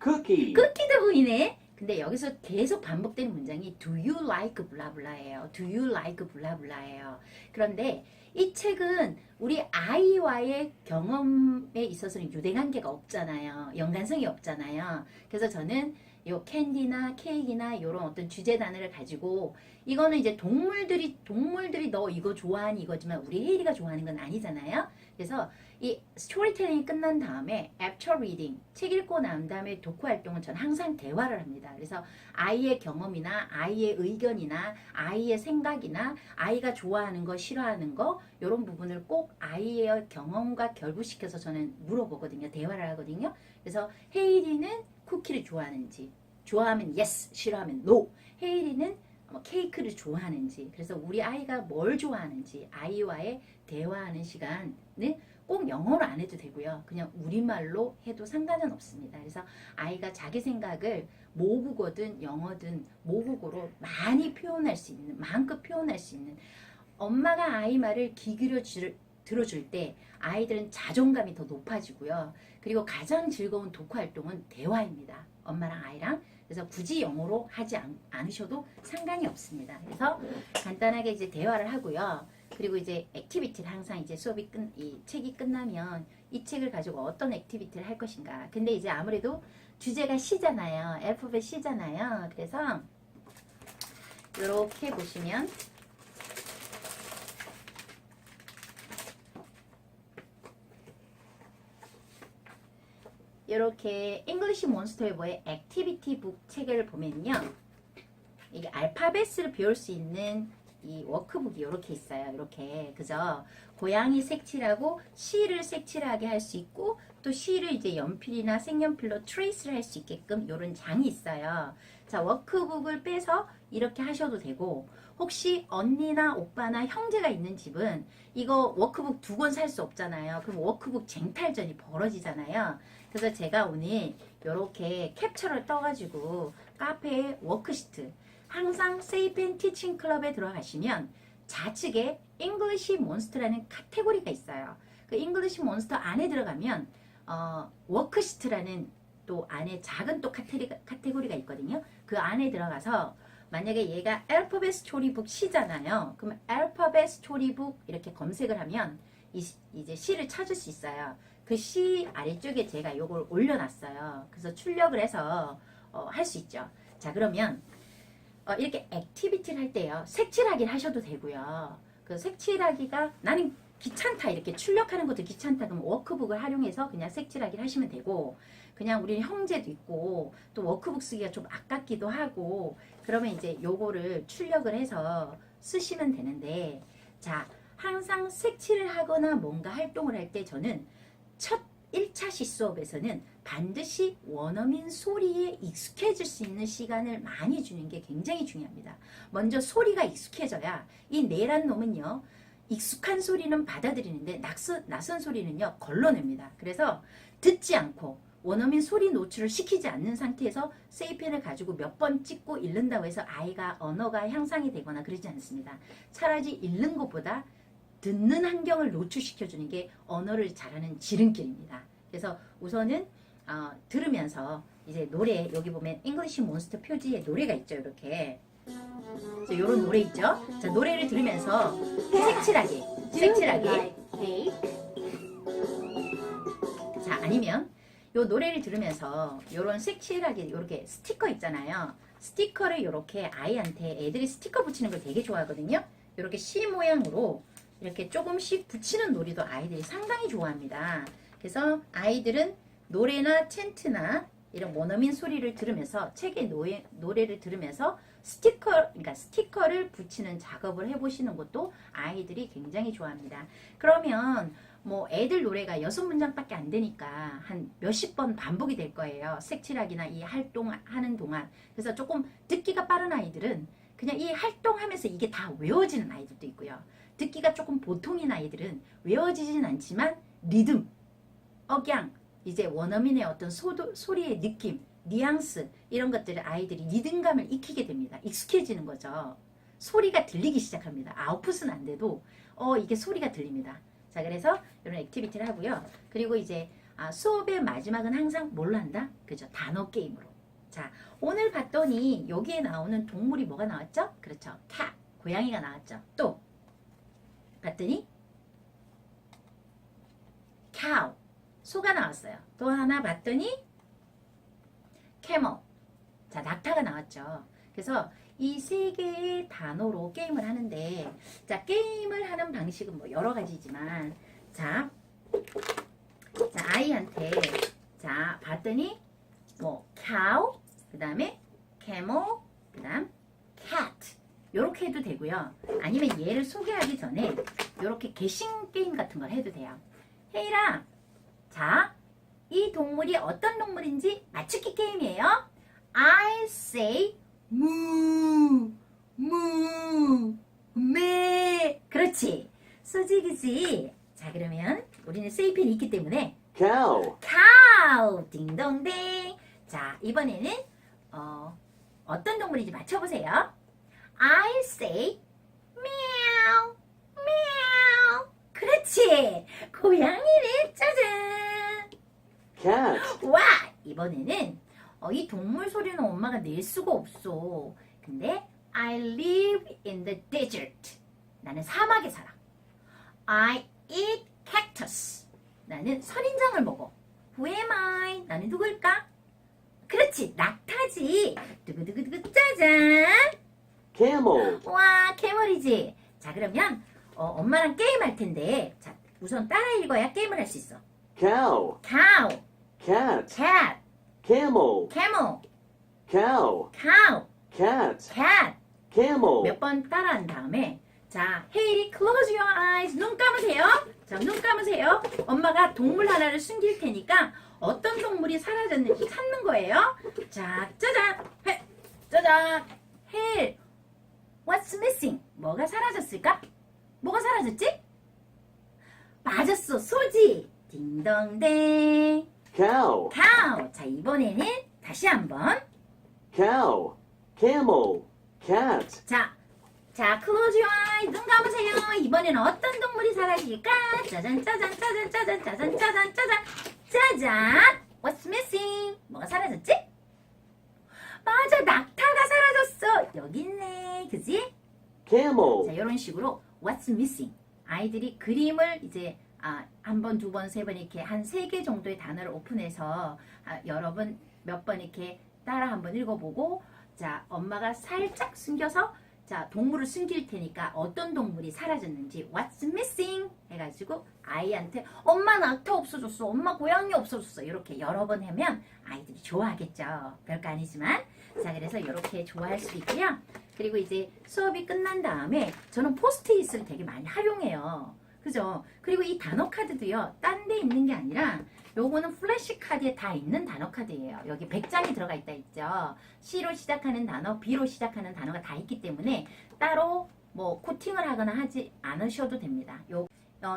Cookie. 쿠키도 보이네. 근데 여기서 계속 반복되는 문장이 do you like 블라블라예요. do you like 블라블라예요. 그런데 이 책은 우리 아이와의 경험에 있어서는 유대관계가 없잖아요. 연관성이 없잖아요. 그래서 저는 요 캔디나 케이크나 이런 어떤 주제 단어를 가지고 이거는 이제 동물들이 너 이거 좋아하니 이거지만 우리 혜일이가 좋아하는 건 아니잖아요. 그래서 이 스토리텔링이 끝난 다음에 after reading 책 읽고 난 다음에 독후 활동은 저는 항상 대화를 합니다. 그래서 아이의 경험이나 아이의 의견이나 아이의 생각이나 아이가 좋아하는 거 싫어하는 거 이런 부분을 꼭 아이의 경험과 결부시켜서 저는 물어보거든요. 대화를 하거든요. 그래서 혜일이는 쿠키를 좋아하는지 좋아하면 yes, 싫어하면 no. 혜일이는 케이크를 좋아하는지 그래서 우리 아이가 뭘 좋아하는지 아이와의 대화하는 시간을 꼭 영어로 안 해도 되고요. 그냥 우리말로 해도 상관은 없습니다. 그래서 아이가 자기 생각을 모국어든 영어든 모국어로 많이 표현할 수 있는 마음껏 표현할 수 있는 엄마가 아이 말을 귀 기울여 들어줄 때 아이들은 자존감이 더 높아지고요. 그리고 가장 즐거운 독후 활동은 대화입니다. 엄마랑 아이랑. 그래서 굳이 영어로 하지 않으셔도 상관이 없습니다. 그래서 간단하게 이제 대화를 하고요. 그리고 이제 액티비티를 항상 이제 이 책이 끝나면 이 책을 가지고 어떤 액티비티를 할 것인가. 근데 이제 아무래도 주제가 시잖아요. 알파벳 시잖아요. 그래서 이렇게 보시면 이렇게 잉글리시 몬스터의 액티비티 북 책을 보면요. 이게 알파벳을 배울 수 있는 이 워크북이 이렇게 있어요. 이렇게 그죠? 고양이 색칠하고 시를 색칠하게 할 수 있고 또 시를 이제 연필이나 색연필로 트레이스를 할 수 있게끔 이런 장이 있어요. 자, 워크북을 빼서 이렇게 하셔도 되고 혹시 언니나 오빠나 형제가 있는 집은 이거 워크북 2권 살 수 없잖아요. 그럼 워크북 쟁탈전이 벌어지잖아요. 그래서 제가 오늘 이렇게 캡처를 떠가지고 카페에 워크시트 항상 세이펜 티칭 클럽에 들어가시면 좌측에 잉글리시 몬스터라는 카테고리가 있어요. 그 잉글리시 몬스터 안에 들어가면 워크시트라는 또 안에 작은 또 카테고리가 있거든요. 그 안에 들어가서 만약에 얘가 알파벳 스토리북 시잖아요. 그럼 알파벳 스토리북 이렇게 검색을 하면 이제 시를 찾을 수 있어요. 그 시 아래쪽에 제가 요걸 올려놨어요. 그래서 출력을 해서 할 수 있죠. 자, 그러면 이렇게 액티비티를 할 때요. 색칠하기를 하셔도 되고요. 그 색칠하기가 나는 귀찮다 이렇게 출력하는 것도 귀찮다 그러면 워크북을 활용해서 그냥 색칠하기를 하시면 되고 그냥 우리 형제도 있고 또 워크북 쓰기가 좀 아깝기도 하고 그러면 이제 요거를 출력을 해서 쓰시면 되는데 자 항상 색칠을 하거나 뭔가 활동을 할 때 저는 첫 1차 시 수업에서는 반드시 원어민 소리에 익숙해질 수 있는 시간을 많이 주는 게 굉장히 중요합니다. 먼저 소리가 익숙해져야 이 내란 놈은요. 익숙한 소리는 받아들이는데 낯선 소리는요. 걸러냅니다. 그래서 듣지 않고 원어민 소리 노출을 시키지 않는 상태에서 세이펜을 가지고 몇 번 찍고 읽는다고 해서 아이가 언어가 향상이 되거나 그러지 않습니다. 차라리 읽는 것보다 듣는 환경을 노출시켜주는 게 언어를 잘하는 지름길입니다. 그래서 우선은 들으면서 이제 노래 여기 보면 잉글리시 몬스터 표지에 노래가 있죠. 이렇게 이런 노래 있죠. 자 노래를 들으면서 색칠하기 자 아니면 요 노래를 들으면서 요런 색칠하기 이렇게 스티커 있잖아요. 스티커를 이렇게 아이한테 애들이 스티커 붙이는 걸 되게 좋아하거든요. 이렇게 C 모양으로 이렇게 조금씩 붙이는 놀이도 아이들이 상당히 좋아합니다. 그래서 아이들은 노래나 챈트나 이런 원어민 소리를 들으면서 책의 노래를 들으면서 스티커를 붙이는 작업을 해보시는 것도 아이들이 굉장히 좋아합니다. 그러면 뭐 애들 노래가 6문장밖에 안 되니까 한 몇십 번 반복이 될 거예요. 색칠하기나 이 활동하는 동안. 그래서 조금 듣기가 빠른 아이들은 그냥 이 활동하면서 이게 다 외워지는 아이들도 있고요. 듣기가 조금 보통인 아이들은 외워지진 않지만 리듬, 억양, 이제 원어민의 어떤 소리의 느낌, 뉘앙스 이런 것들을 아이들이 리듬감을 익히게 됩니다. 익숙해지는 거죠. 소리가 들리기 시작합니다. 아웃풋은 안 돼도 이게 소리가 들립니다. 자 그래서 이런 액티비티를 하고요. 그리고 이제 수업의 마지막은 항상 뭘로 한다? 그죠? 단어 게임으로. 자, 오늘 봤더니 여기에 나오는 동물이 뭐가 나왔죠? 그렇죠. cat, 고양이가 나왔죠. 또 봤더니 cow, 소가 나왔어요. 또 하나 봤더니 camel, 자, 낙타가 나왔죠. 그래서 이 세 개의 단어로 게임을 하는데, 자, 게임을 하는 방식은 뭐 여러 가지지만, 자, 아이한테, 자, 봤더니, 뭐, cow, 그 다음에 camel, 그 다음 cat. 요렇게 해도 되고요. 아니면 얘를 소개하기 전에, 요렇게 개싱 게임 같은 걸 해도 돼요. 헤이라, 자, 이 동물이 어떤 동물인지 맞추기 게임이에요. I say, 무, 매. 그렇지. 소지, 그지? 자, 그러면 우리는 세이펜이 있기 때문에 cow, cow, 딩동댕. 자, 이번에는 어떤 동물인지 맞춰보세요. I say meow, meow. 그렇지. 고양이를 짜잔. cat, 와, 이번에는 이 동물 소리는 엄마가 낼 수가 없어. 근데 I live in the desert. 나는 사막에 살아. I eat cactus. 나는 선인장을 먹어. Who am I? 나는 누굴까? 그렇지, 낙타지. 두구두구두구 짜잔. camel, 와, 캐머리지. 자, 그러면 엄마랑 게임할 텐데, 자, 우선 따라 읽어야 게임을 할 수 있어. cow, cow, cat, cat, camel, camel, cow, cow, cat, cat. camel, 몇 번 따라한 다음에, 자, 헤이리, close your eyes. 눈 감으세요. 자, 눈 감으세요. 엄마가 동물 하나를 숨길 테니까 어떤 동물이 사라졌는지 찾는 거예요. 자, 짜잔, 짜잔, 헬, what's missing? 뭐가 사라졌을까? 뭐가 사라졌지? 맞았어, 소지. 딩동댕. cow, cow. 자, 이번에는 다시 한번. cow, camel, cat, 자, close your eyes. 눈 감으세요. 이번에는 어떤 동물이 사라질까? 짜잔, 짜잔, 짜잔, 짜잔, 짜잔, 짜잔, 짜잔, 짜잔. What's missing? 뭐가 사라졌지? 맞아, 낙타가 사라졌어. 여기 있네. 그지? camel, 자, 이런 식으로 What's missing? 아이들이 그림을 이제 한 번, 두 번, 세 번 이렇게 한 3개 정도의 단어를 오픈해서 여러분 몇 번 이렇게 따라 한번 읽어보고, 자, 엄마가 살짝 숨겨서 자, 동물을 숨길 테니까 어떤 동물이 사라졌는지 What's missing? 해가지고 아이한테 엄마 낙타 없어졌어, 엄마 고양이 없어졌어, 이렇게 여러 번 하면 아이들이 좋아하겠죠. 별거 아니지만. 자, 그래서 이렇게 좋아할 수 있고요. 그리고 이제 수업이 끝난 다음에 저는 포스트잇을 되게 많이 활용해요. 그죠? 그리고 이 단어 카드도요, 딴 데 있는 게 아니라 요거는 플래시 카드에 다 있는 단어 카드예요. 여기 100장이 들어가 있다 있죠. C로 시작하는 단어, B로 시작하는 단어가 다 있기 때문에 따로 뭐 코팅을 하거나 하지 않으셔도 됩니다.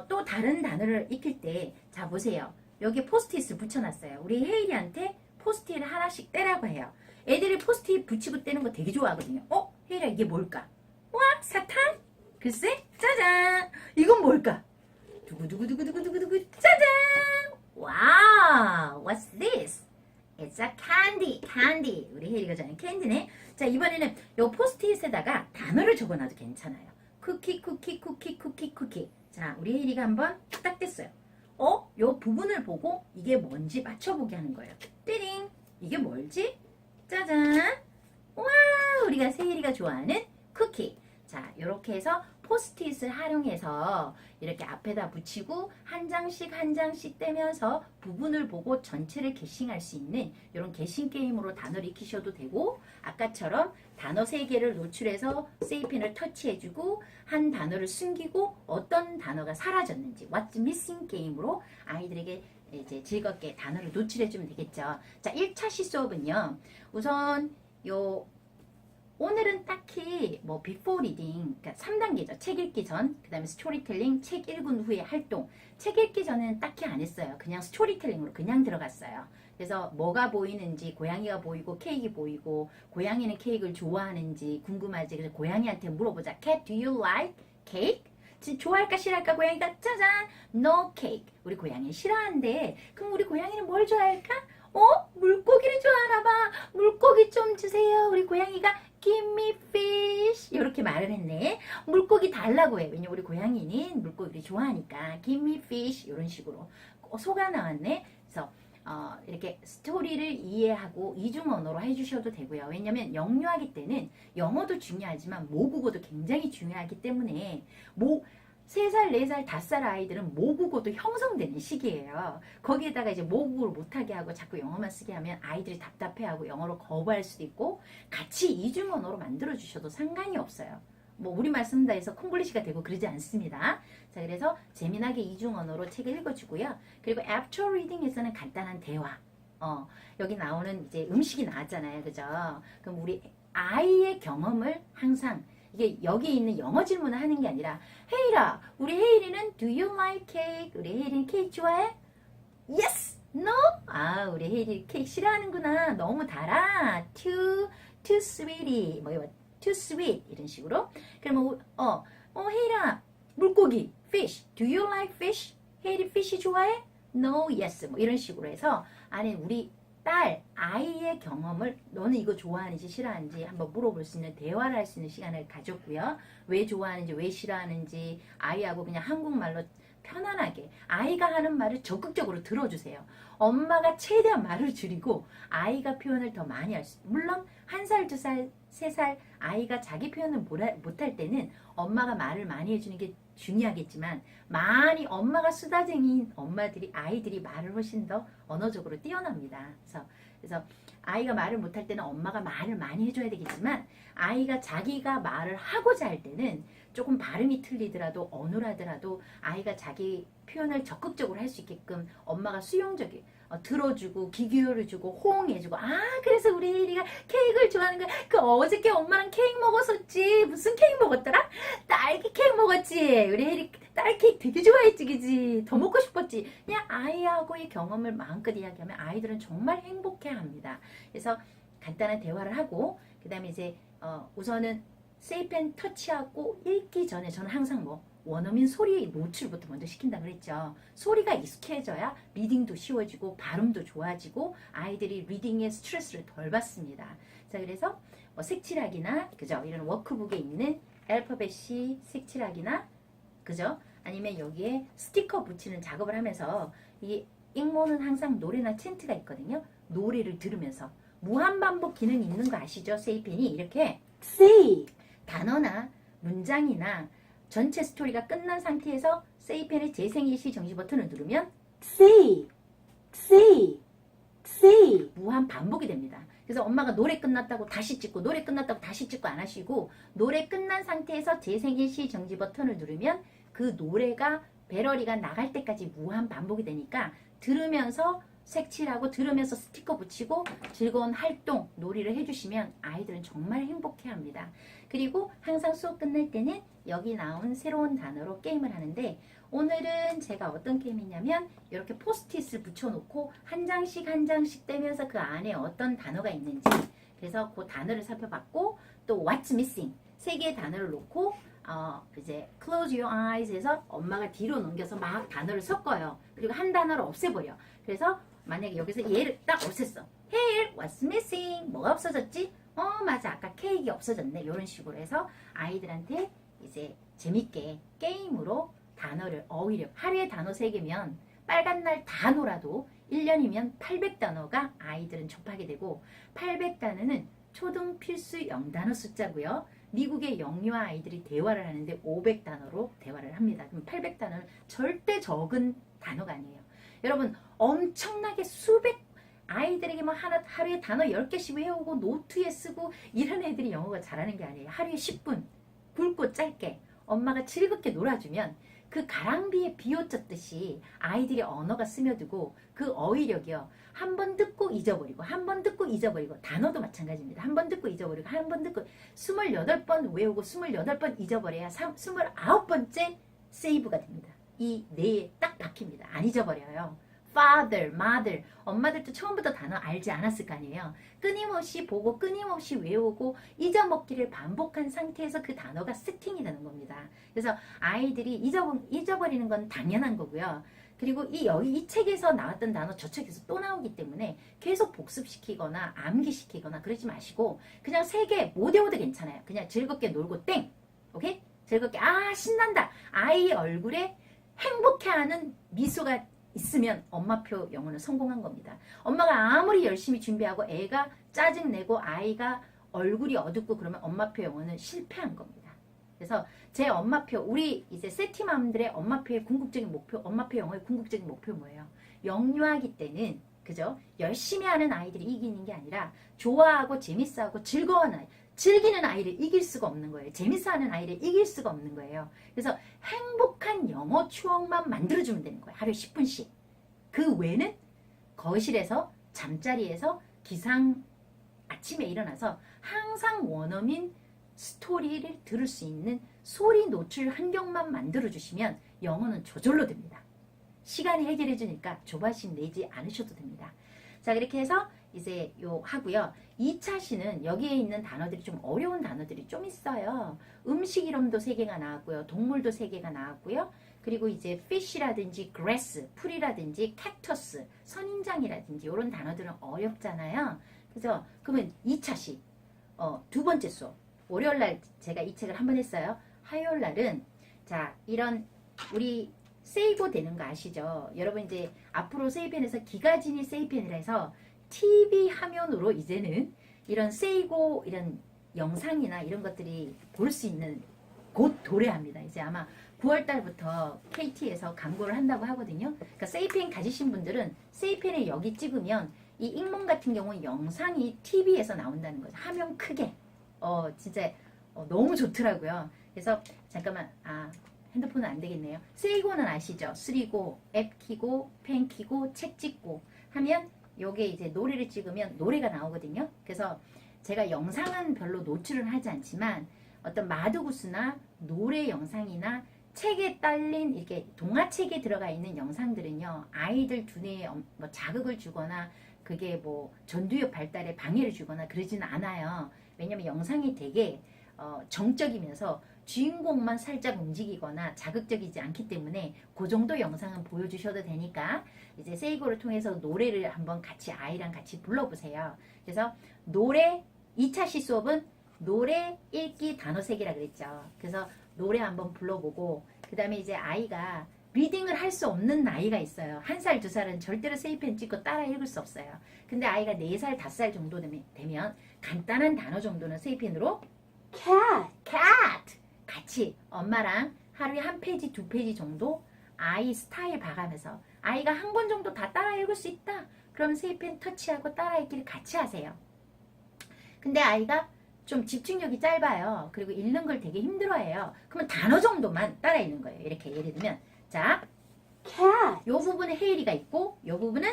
또 다른 단어를 익힐 때, 자, 보세요. 여기 포스트잇을 붙여놨어요. 우리 헤이리한테 포스트잇을 하나씩 떼라고 해요. 애들이 포스트잇 붙이고 떼는 거 되게 좋아하거든요. 헤이리야, 이게 뭘까? 와, 사탕? 글쎄, 짜잔! 이건 뭘까? 두구두구두구두구두구 짜잔! 와우! What's this? It's a candy. candy. 우리 혜리가 좋아하는 캔디네. 자, 이번에는 요 포스트잇에다가 단어를 적어놔도 괜찮아요. 쿠키, 쿠키, 쿠키, 쿠키, 쿠키. 자, 우리 혜리가 한번 딱 뗐어요. 요 부분을 보고 이게 뭔지 맞춰보게 하는 거예요. 띠링! 이게 뭘지? 짜잔! 와! 우리가 세일이가 좋아하는 쿠키. 자, 이렇게 해서 포스트잇을 활용해서 이렇게 앞에다 붙이고 한 장씩 한 장씩 떼면서 부분을 보고 전체를 게싱할 수 있는 이런 게싱 게임으로 단어를 익히셔도 되고, 아까처럼 단어 3개를 노출해서 세이펜을 터치해주고 한 단어를 숨기고 어떤 단어가 사라졌는지 What's missing 게임으로 아이들에게 이제 즐겁게 단어를 노출해주면 되겠죠. 자, 1차 시수업은요, 우선 오늘은 딱히 뭐 before reading, 그러니까 3단계죠. 책 읽기 전, 그 다음에 스토리텔링, 책 읽은 후에 활동. 책 읽기 전에는 딱히 안 했어요. 그냥 스토리텔링으로 그냥 들어갔어요. 그래서 뭐가 보이는지, 고양이가 보이고 케이크 보이고, 고양이는 케이크를 좋아하는지 궁금하지. 그래서 고양이한테 물어보자. Cat, do you like cake? 좋아할까 싫어할까? 고양이가 짜잔, no cake. 우리 고양이 싫어한대. 그럼 우리 고양이는 뭘 좋아할까? 물고기를 좋아하나 봐. 물고기 좀 주세요. 우리 고양이가 give me fish 이렇게 말을 했네. 물고기 달라고 해. 왜냐면 우리 고양이는 물고기를 좋아하니까 give me fish 이런 식으로 소가 나왔네. 그래서 이렇게 스토리를 이해하고 이중 언어로 해주셔도 되고요. 왜냐면 영유아기 때는 영어도 중요하지만 모국어도 굉장히 중요하기 때문에 3살, 4살, 5살 아이들은 모국어도 형성되는 시기예요. 거기에다가 이제 모국어를 못하게 하고 자꾸 영어만 쓰게 하면 아이들이 답답해하고 영어로 거부할 수도 있고 같이 이중 언어로 만들어 주셔도 상관이 없어요. 뭐 우리말 쓴다 해서 콩글리시가 되고 그러지 않습니다. 자, 그래서 재미나게 이중 언어로 책을 읽어주고요. 그리고 after reading에서는 간단한 대화. 여기 나오는 이제 음식이 나왔잖아요. 그죠? 그럼 우리 아이의 경험을 항상 이게 여기 있는 영어 질문을 하는 게 아니라 헤이라, 우리 헤이리는 do you like cake? 우리 헤이리는 케이크 좋아해? Yes! No? 우리 헤이리 케이크 싫어하는구나. 너무 달아. Too sweety. too sweet 이런 식으로. 그러면 헤이라 물고기 fish. Do you like fish? 헤이리 fish 좋아해? No, yes. 이런 식으로 해서 아니 우리 딸, 아이의 경험을 너는 이거 좋아하는지 싫어하는지 한번 물어볼 수 있는 대화를 할 수 있는 시간을 가졌고요. 왜 좋아하는지 왜 싫어하는지 아이하고 그냥 한국말로 편안하게 아이가 하는 말을 적극적으로 들어주세요. 엄마가 최대한 말을 줄이고 아이가 표현을 더 많이 할 수 물론 1살, 2살, 3살 아이가 자기 표현을 못할 때는 엄마가 말을 많이 해주는 게 중요하겠지만 많이 엄마가 수다쟁이인 엄마들이 아이들이 말을 훨씬 더 언어적으로 뛰어납니다. 그래서 아이가 말을 못할 때는 엄마가 말을 많이 해줘야 되겠지만 아이가 자기가 말을 하고자 할 때는 조금 발음이 틀리더라도 어눌하더라도 아이가 자기 표현을 적극적으로 할 수 있게끔 엄마가 수용적이 들어주고 귀 기울여주고 호응해주고 그래서 우리 혜리가 케이크를 좋아하는 거야. 어저께 엄마랑 케이크 먹었었지. 무슨 케이크 먹었더라? 딸기 케이크 먹었지. 우리 혜리 딸기 케이크 되게 좋아했지. 그지? 더 먹고 싶었지. 그냥 아이하고의 경험을 마음껏 이야기하면 아이들은 정말 행복해합니다. 그래서 간단한 대화를 하고 그 다음에 이제 우선은 세이펜 터치하고 읽기 전에 저는 항상 원어민 소리 노출부터 먼저 시킨다 그랬죠. 소리가 익숙해져야 리딩도 쉬워지고 발음도 좋아지고 아이들이 리딩에 스트레스를 덜 받습니다. 자, 그래서 색칠하기나 그죠? 이런 워크북에 있는 알파벳이 색칠하기나 그죠? 아니면 여기에 스티커 붙이는 작업을 하면서 이 잉모는 항상 노래나 챈트가 있거든요. 노래를 들으면서 무한반복 기능이 있는 거 아시죠? 세이펜이 이렇게 C, 단어나 문장이나 전체 스토리가 끝난 상태에서 세이펜의 재생일시 정지 버튼을 누르면 C, C, C, 무한 반복이 됩니다. 그래서 엄마가 노래 끝났다고 다시 찍고 노래 끝났다고 다시 찍고 안 하시고 노래 끝난 상태에서 재생일시 정지 버튼을 누르면 그 노래가 배러리가 나갈 때까지 무한 반복이 되니까 들으면서 색칠하고 들으면서 스티커 붙이고 즐거운 활동, 놀이를 해주시면 아이들은 정말 행복해합니다. 그리고 항상 수업 끝날 때는 여기 나온 새로운 단어로 게임을 하는데 오늘은 제가 어떤 게임이냐면 이렇게 포스트잇을 붙여놓고 한 장씩 한 장씩 떼면서 그 안에 어떤 단어가 있는지 그래서 그 단어를 살펴봤고 또 what's missing 3개의 단어를 놓고 이제 close your eyes 해서 엄마가 뒤로 넘겨서 막 단어를 섞어요. 그리고 한 단어를 없애버려. 그래서 만약에 여기서 얘를 딱 없앴어. Here, what's missing? 뭐가 없어졌지? 맞아. 아까 케이크 없어졌네. 이런 식으로 해서 아이들한테 이제 재밌게 게임으로 단어를 어휘력. 하루에 단어 3개면 빨간 날 다 놀아도 1년이면 800단어가 아이들은 접하게 되고 800단어는 초등 필수 영단어 숫자고요. 미국의 영유아 아이들이 대화를 하는데 500단어로 대화를 합니다. 그럼 800단어는 절대 적은 단어가 아니에요. 여러분 엄청나게 수백 아이들에게 하루에 단어 10개씩 외우고 노트에 쓰고 이런 애들이 영어가 잘하는 게 아니에요. 하루에 10분 굵고 짧게 엄마가 즐겁게 놀아주면 그 가랑비에 비옷젓듯이 아이들의 언어가 스며들고 그 어휘력이요. 한 번 듣고 잊어버리고 한 번 듣고 잊어버리고 단어도 마찬가지입니다. 한 번 듣고 잊어버리고 한 번 듣고 28번 외우고 28번 잊어버려야 29번째 세이브가 됩니다. 이 뇌에 딱 박힙니다. 안 잊어버려요. father, mother 엄마들도 처음부터 단어 알지 않았을 거 아니에요. 끊임없이 보고 끊임없이 외우고 잊어먹기를 반복한 상태에서 그 단어가 세팅이 되는 겁니다. 그래서 아이들이 잊어버리는 건 당연한 거고요. 그리고 여기 이 책에서 나왔던 단어 저 책에서 또 나오기 때문에 계속 복습시키거나 암기시키거나 그러지 마시고 그냥 3개 5대5도 괜찮아요. 그냥 즐겁게 놀고 땡. 오케이? 즐겁게 신난다. 아이 얼굴에 행복해하는 미소가 있으면 엄마표 영어는 성공한 겁니다. 엄마가 아무리 열심히 준비하고 애가 짜증내고 아이가 얼굴이 어둡고 그러면 엄마표 영어는 실패한 겁니다. 그래서 제 엄마표, 우리 이제 세티맘들의 엄마표의 궁극적인 목표, 엄마표 영어의 궁극적인 목표 뭐예요? 영유아기 때는 그죠? 열심히 하는 아이들이 이기는 게 아니라 좋아하고 재밌어하고 즐거워하는 아이, 즐기는 아이를 이길 수가 없는 거예요. 재밌어하는 아이를 이길 수가 없는 거예요. 그래서 행복한 영어 추억만 만들어주면 되는 거예요. 하루에 10분씩. 그 외에는 거실에서 잠자리에서 기상 아침에 일어나서 항상 원어민 스토리를 들을 수 있는 소리 노출 환경만 만들어주시면 영어는 저절로 됩니다. 시간이 해결해 주니까 조바심 내지 않으셔도 됩니다. 자, 그렇게 해서 이제 요 하고요. 2차 시는 여기에 있는 단어들이 좀 어려운 단어들이 좀 있어요. 음식 이름도 3개가 나왔고요. 동물도 3개가 나왔고요. 그리고 이제 fish라든지 grass, 풀이라든지 cactus, 선인장이라든지 이런 단어들은 어렵잖아요. 그래서 그러면 2차 시, 두 번째 수업. 월요일날 제가 이 책을 한번 했어요. 화요일날은 자 이런 우리 세이고 되는 거 아시죠? 여러분 이제 앞으로 세이펜에서 기가진이 세이펜이라 해서 TV 화면으로 이제는 이런 세이고 이런 영상이나 이런 것들이 볼 수 있는 곧 도래합니다. 이제 아마 9월달부터 KT에서 광고를 한다고 하거든요. 그러니까 세이펜 가지신 분들은 세이펜을 여기 찍으면 이 잉몽 같은 경우는 영상이 TV에서 나온다는 거죠. 화면 크게. 진짜 너무 좋더라고요. 그래서 잠깐만 핸드폰은 안 되겠네요. 세이고는 아시죠? 쓰리고 앱 키고 펜 키고 책 찍고 하면 요게 이제 노래를 찍으면 노래가 나오거든요. 그래서 제가 영상은 별로 노출은 하지 않지만 어떤 마두구스나 노래 영상이나 책에 딸린 이렇게 동화책에 들어가 있는 영상들은요. 아이들 두뇌에 뭐 자극을 주거나 그게 뭐 전두엽 발달에 방해를 주거나 그러지는 않아요. 왜냐면 영상이 되게 정적이면서 주인공만 살짝 움직이거나 자극적이지 않기 때문에 그 정도 영상은 보여주셔도 되니까 이제 세이고를 통해서 노래를 한번 같이 아이랑 같이 불러보세요. 그래서 노래 2차 시 수업은 노래 읽기 단어 세기라 그랬죠. 그래서 노래 한번 불러보고 그 다음에 이제 아이가 리딩을 할 수 없는 나이가 있어요. 1살, 2살은 절대로 세이펜 찍고 따라 읽을 수 없어요. 근데 아이가 4살, 5살 정도 되면 간단한 단어 정도는 세이펜으로 cat 같이 엄마랑 하루에 1페이지, 2페이지 정도 아이 스타일 봐가면서 아이가 한 번 정도 다 따라 읽을 수 있다. 그럼 세이펜 터치하고 따라 읽기를 같이 하세요. 근데 아이가 좀 집중력이 짧아요. 그리고 읽는 걸 되게 힘들어해요. 그러면 단어 정도만 따라 읽는 거예요. 이렇게 예를 들면 자, cat. 요 부분에 헤이리가 있고 요 부분은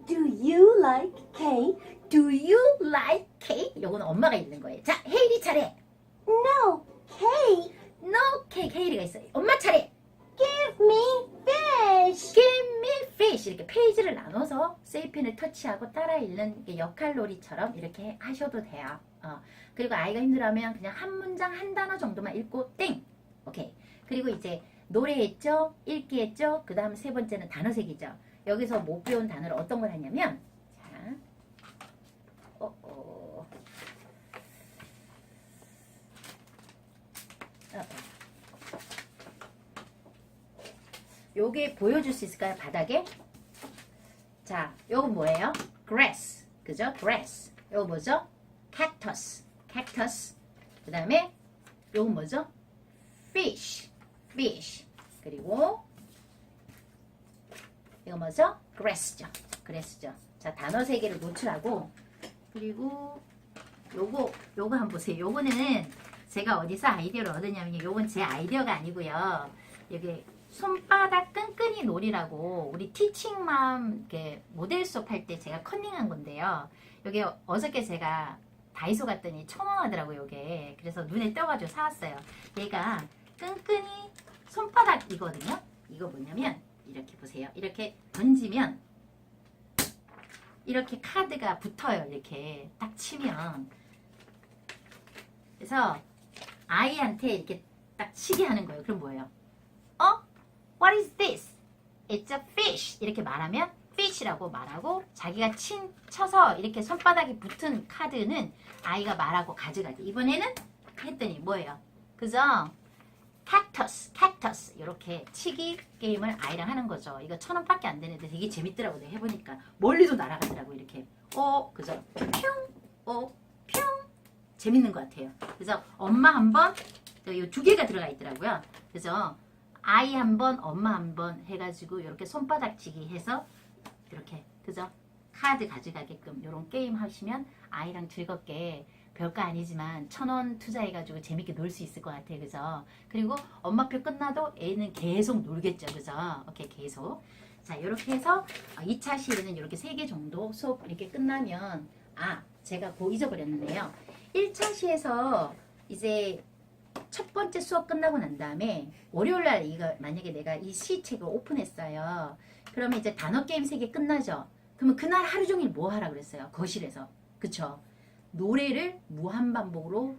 Do you like cake? Do you like cake? 요거는 엄마가 읽는 거예요. 자, 헤이리 차례. No, cake. No cake. 헤이리가 있어요. 엄마 차례. Give me fish. Give me fish. 이렇게 페이지를 나눠서 세이펜을 터치하고 따라 읽는 역할놀이처럼 이렇게 하셔도 돼요. 그리고 아이가 힘들어하면 그냥 한 문장 한 단어 정도만 읽고 땡. 오케이. 그리고 이제 노래했죠, 읽기 했죠. 그 다음 세 번째는 단어 세기죠. 여기서 못 배운 단어를 어떤 걸 하냐면 자, 요게 보여줄 수 있을까요? 바닥에. 자, 요건 뭐예요? grass. 그죠? grass. 요거 뭐죠? cactus. cactus. 그 다음에 요건 뭐죠? fish. fish. 그리고 이거 뭐죠? grass죠. grass죠. 자, 단어 3개를 노출하고 그리고 요거 한번 보세요. 요거는 제가 어디서 아이디어를 얻었냐면 요건 제 아이디어가 아니고요. 여기 손바닥 끈끈이 놀이라고 우리 티칭맘 이렇게 모델 수업 할 때 제가 컨닝한 건데요. 여기 어저께 제가 다이소 갔더니 1,000원 하더라고요. 요게. 그래서 눈에 띄어가지고 사왔어요. 얘가 끈끈이 손바닥이거든요. 이거 뭐냐면 이렇게 보세요. 이렇게 던지면 이렇게 카드가 붙어요. 이렇게 딱 치면. 그래서 아이한테 이렇게 딱 치게 하는 거예요. 그럼 뭐예요? What is this? It's a fish 이렇게 말하면 fish라고 말하고 자기가 쳐서 이렇게 손바닥에 붙은 카드는 아이가 말하고 가져가지. 이번에는 했더니 뭐예요? 그죠? 캡터스 이렇게 치기 게임을 아이랑 하는 거죠. 이거 1,000원밖에 안 되는데 되게 재밌더라고. 내가 해보니까 멀리도 날아가더라고. 이렇게 그죠? 뿅 재밌는 것 같아요. 그래서 엄마 한번 이 2개가 들어가 있더라고요. 그래서 아이 한 번, 엄마 한 번 해가지고 이렇게 손바닥 치기 해서 이렇게 그죠? 카드 가져가게끔 이런 게임 하시면 아이랑 즐겁게 별거 아니지만 1,000원 투자해가지고 재밌게 놀 수 있을 것 같아요. 그죠? 그리고 엄마표 끝나도 애는 계속 놀겠죠. 그죠? 오케이, 계속. 자, 이렇게 해서 2차 시에는 이렇게 3개 정도 수업 이렇게 끝나면 제가 잊어버렸는데요. 1차 시에서 이제 첫 번째 수업 끝나고 난 다음에 월요일날 이거 만약에 내가 이 시책을 오픈했어요. 그러면 이제 단어 게임 3개 끝나죠. 그러면 그날 하루 종일 뭐 하라 그랬어요? 거실에서. 그쵸? 노래를 무한반복으로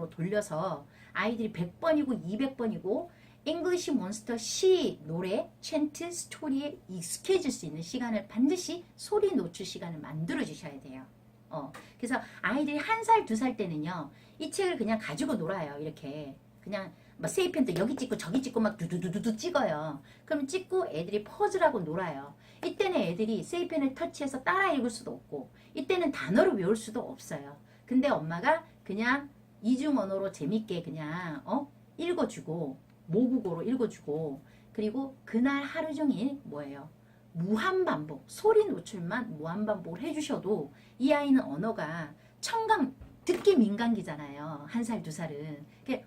돌려서 아이들이 100번이고 200번이고 잉글리시 몬스터 시 노래 챈트 스토리에 익숙해질 수 있는 시간을 반드시 소리 노출 시간을 만들어 주셔야 돼요. 그래서 아이들이 1살, 2살 때는요, 이 책을 그냥 가지고 놀아요. 이렇게 그냥 뭐 세이펜도 여기 찍고 저기 찍고 막 두두두두 찍어요. 그럼 찍고 애들이 퍼즐하고 놀아요. 이때는 애들이 세이펜을 터치해서 따라 읽을 수도 없고 이때는 단어를 외울 수도 없어요. 근데 엄마가 그냥 이중 언어로 재밌게 그냥 읽어주고 모국어로 읽어주고 그리고 그날 하루 종일 뭐예요? 무한반복, 소리 노출만 무한반복을 해주셔도 이 아이는 언어가 청각, 듣기 민감기잖아요. 1살, 2살은.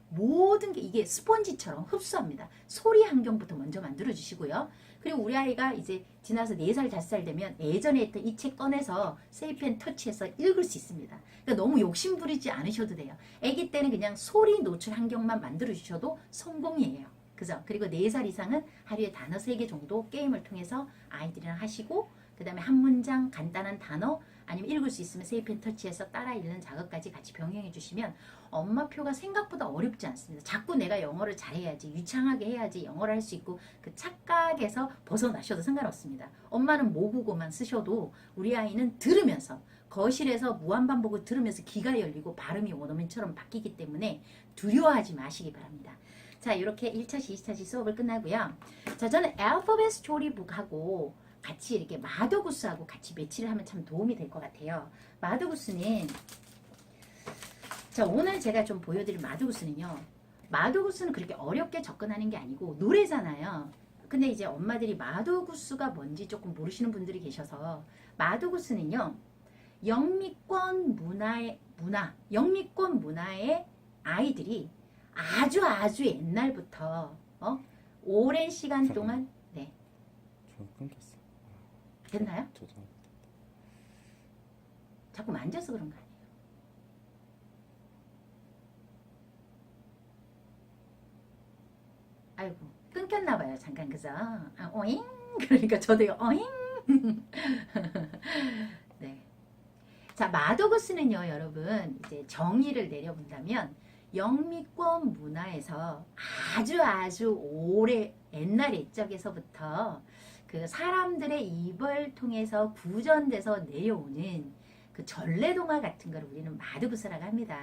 모든 게 이게 스펀지처럼 흡수합니다. 소리 환경부터 먼저 만들어주시고요. 그리고 우리 아이가 이제 지나서 4살, 5살 되면 예전에 했던 이 책 꺼내서 세이펜 터치해서 읽을 수 있습니다. 그러니까 너무 욕심 부리지 않으셔도 돼요. 아기 때는 그냥 소리 노출 환경만 만들어주셔도 성공이에요. 그죠? 그리고 4살 이상은 하루에 단어 3개 정도 게임을 통해서 아이들이랑 하시고 그 다음에 한 문장 간단한 단어 아니면 읽을 수 있으면 세이펜 터치해서 따라 읽는 작업까지 같이 병행해 주시면 엄마표가 생각보다 어렵지 않습니다. 자꾸 내가 영어를 잘해야지 유창하게 해야지 영어를 할 수 있고 그 착각에서 벗어나셔도 상관없습니다. 엄마는 모국어만 쓰셔도 우리 아이는 들으면서 거실에서 무한반복을 들으면서 귀가 열리고 발음이 원어민처럼 바뀌기 때문에 두려워하지 마시기 바랍니다. 자, 이렇게 1차시, 2차시 수업을 끝나고요. 자, 저는 알파벳 스토리북하고 같이 이렇게 마더구스하고 같이 매치를 하면 참 도움이 될 것 같아요. 마더구스는 자, 오늘 제가 좀 보여드릴 마더구스는요. 마더구스는 그렇게 어렵게 접근하는 게 아니고 노래잖아요. 근데 이제 엄마들이 마더구스가 뭔지 조금 모르시는 분들이 계셔서 마더구스는요. 영미권 문화의 아이들이 아주 옛날부터 오랜 시간 동안 네. 저 끊겼어. 됐나요? 저장. 자꾸 만져서 그런 거 아니에요? 아이고 끊겼나 봐요. 잠깐 그죠? 오잉 그러니까 저도요. 오잉 네. 자, 마더구스는요, 여러분 이제 정의를 내려본다면 영미권 문화에서 아주 오래 옛날 옛적에서부터 그 사람들의 입을 통해서 구전돼서 내려오는 그 전래동화 같은 걸 우리는 마더구스라고 합니다.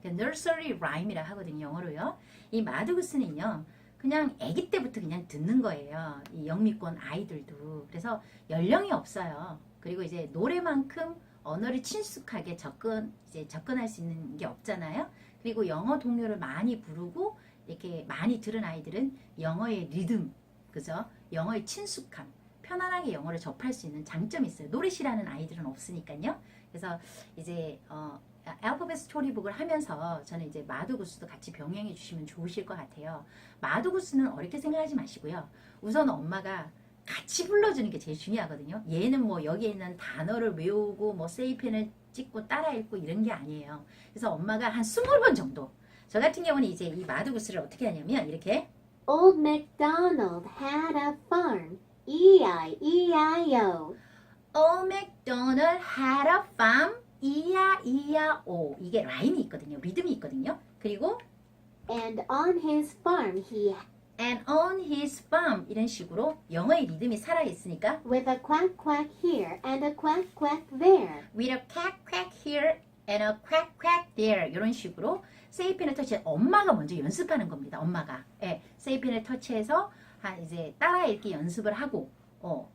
nursery rhyme이라고 하거든요, 영어로요. 이 마더구스는요, 그냥 아기 때부터 그냥 듣는 거예요. 이 영미권 아이들도. 그래서 연령이 없어요. 그리고 이제 노래만큼 언어를 친숙하게 접근할 수 있는 게 없잖아요. 그리고 영어 동요를 많이 부르고 이렇게 많이 들은 아이들은 영어의 리듬, 그죠? 영어의 친숙함, 편안하게 영어를 접할 수 있는 장점이 있어요. 노래 싫어하는 아이들은 없으니까요. 그래서 이제 알파벳 스토리북을 하면서 저는 이제 마더구스도 같이 병행해 주시면 좋으실 것 같아요. 마더구스는 어렵게 생각하지 마시고요. 우선 엄마가 같이 불러주는 게 제일 중요하거든요. 얘는 뭐 여기에 있는 단어를 외우고 뭐 세이펜을 찍고 따라 읽고 이런 게 아니에요. 그래서 엄마가 한 20번 정도. 저 같은 경우는 이제 이 마더구스를 어떻게 하냐면 이렇게 Old MacDonald had a farm. E-I-E-I-O. Old MacDonald had a farm. E-I-E-I-O. 이게 라임이 있거든요. 리듬이 있거든요. 그리고 And on his farm he and on his farm 이런 식으로 영어의 리듬이 살아있으니까 With a quack quack here and a quack quack there. with a quack quack here and a quack quack there 이런 식으로 세이펜을 터치해 엄마가 먼저 연습하는 겁니다. 엄마가 세이펜을 터치해서 이제 따라 읽기 연습을 하고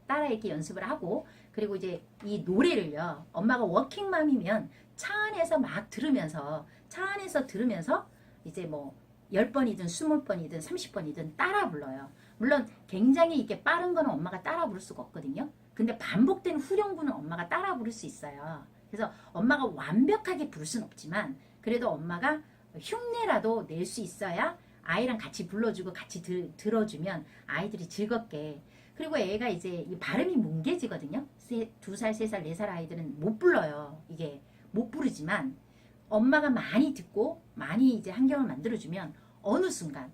따라 읽기 연습을 하고 그리고 이제 이 노래를요. 엄마가 워킹맘이면 차 안에서 막 들으면서 차 안에서 들으면서 이제 뭐 10번이든 20번이든 30번이든 따라 불러요. 물론 굉장히 이렇게 빠른 거는 엄마가 따라 부를 수가 없거든요. 근데 반복되는 후렴구는 엄마가 따라 부를 수 있어요. 그래서 엄마가 완벽하게 부를 수는 없지만 그래도 엄마가 흉내라도 낼 수 있어야 아이랑 같이 불러주고 같이 들어주면 아이들이 즐겁게 그리고 애가 이제 이 발음이 뭉개지거든요. 2살, 3살, 4살 아이들은 못 불러요. 이게 못 부르지만 엄마가 많이 듣고 많이 이제 환경을 만들어주면 어느 순간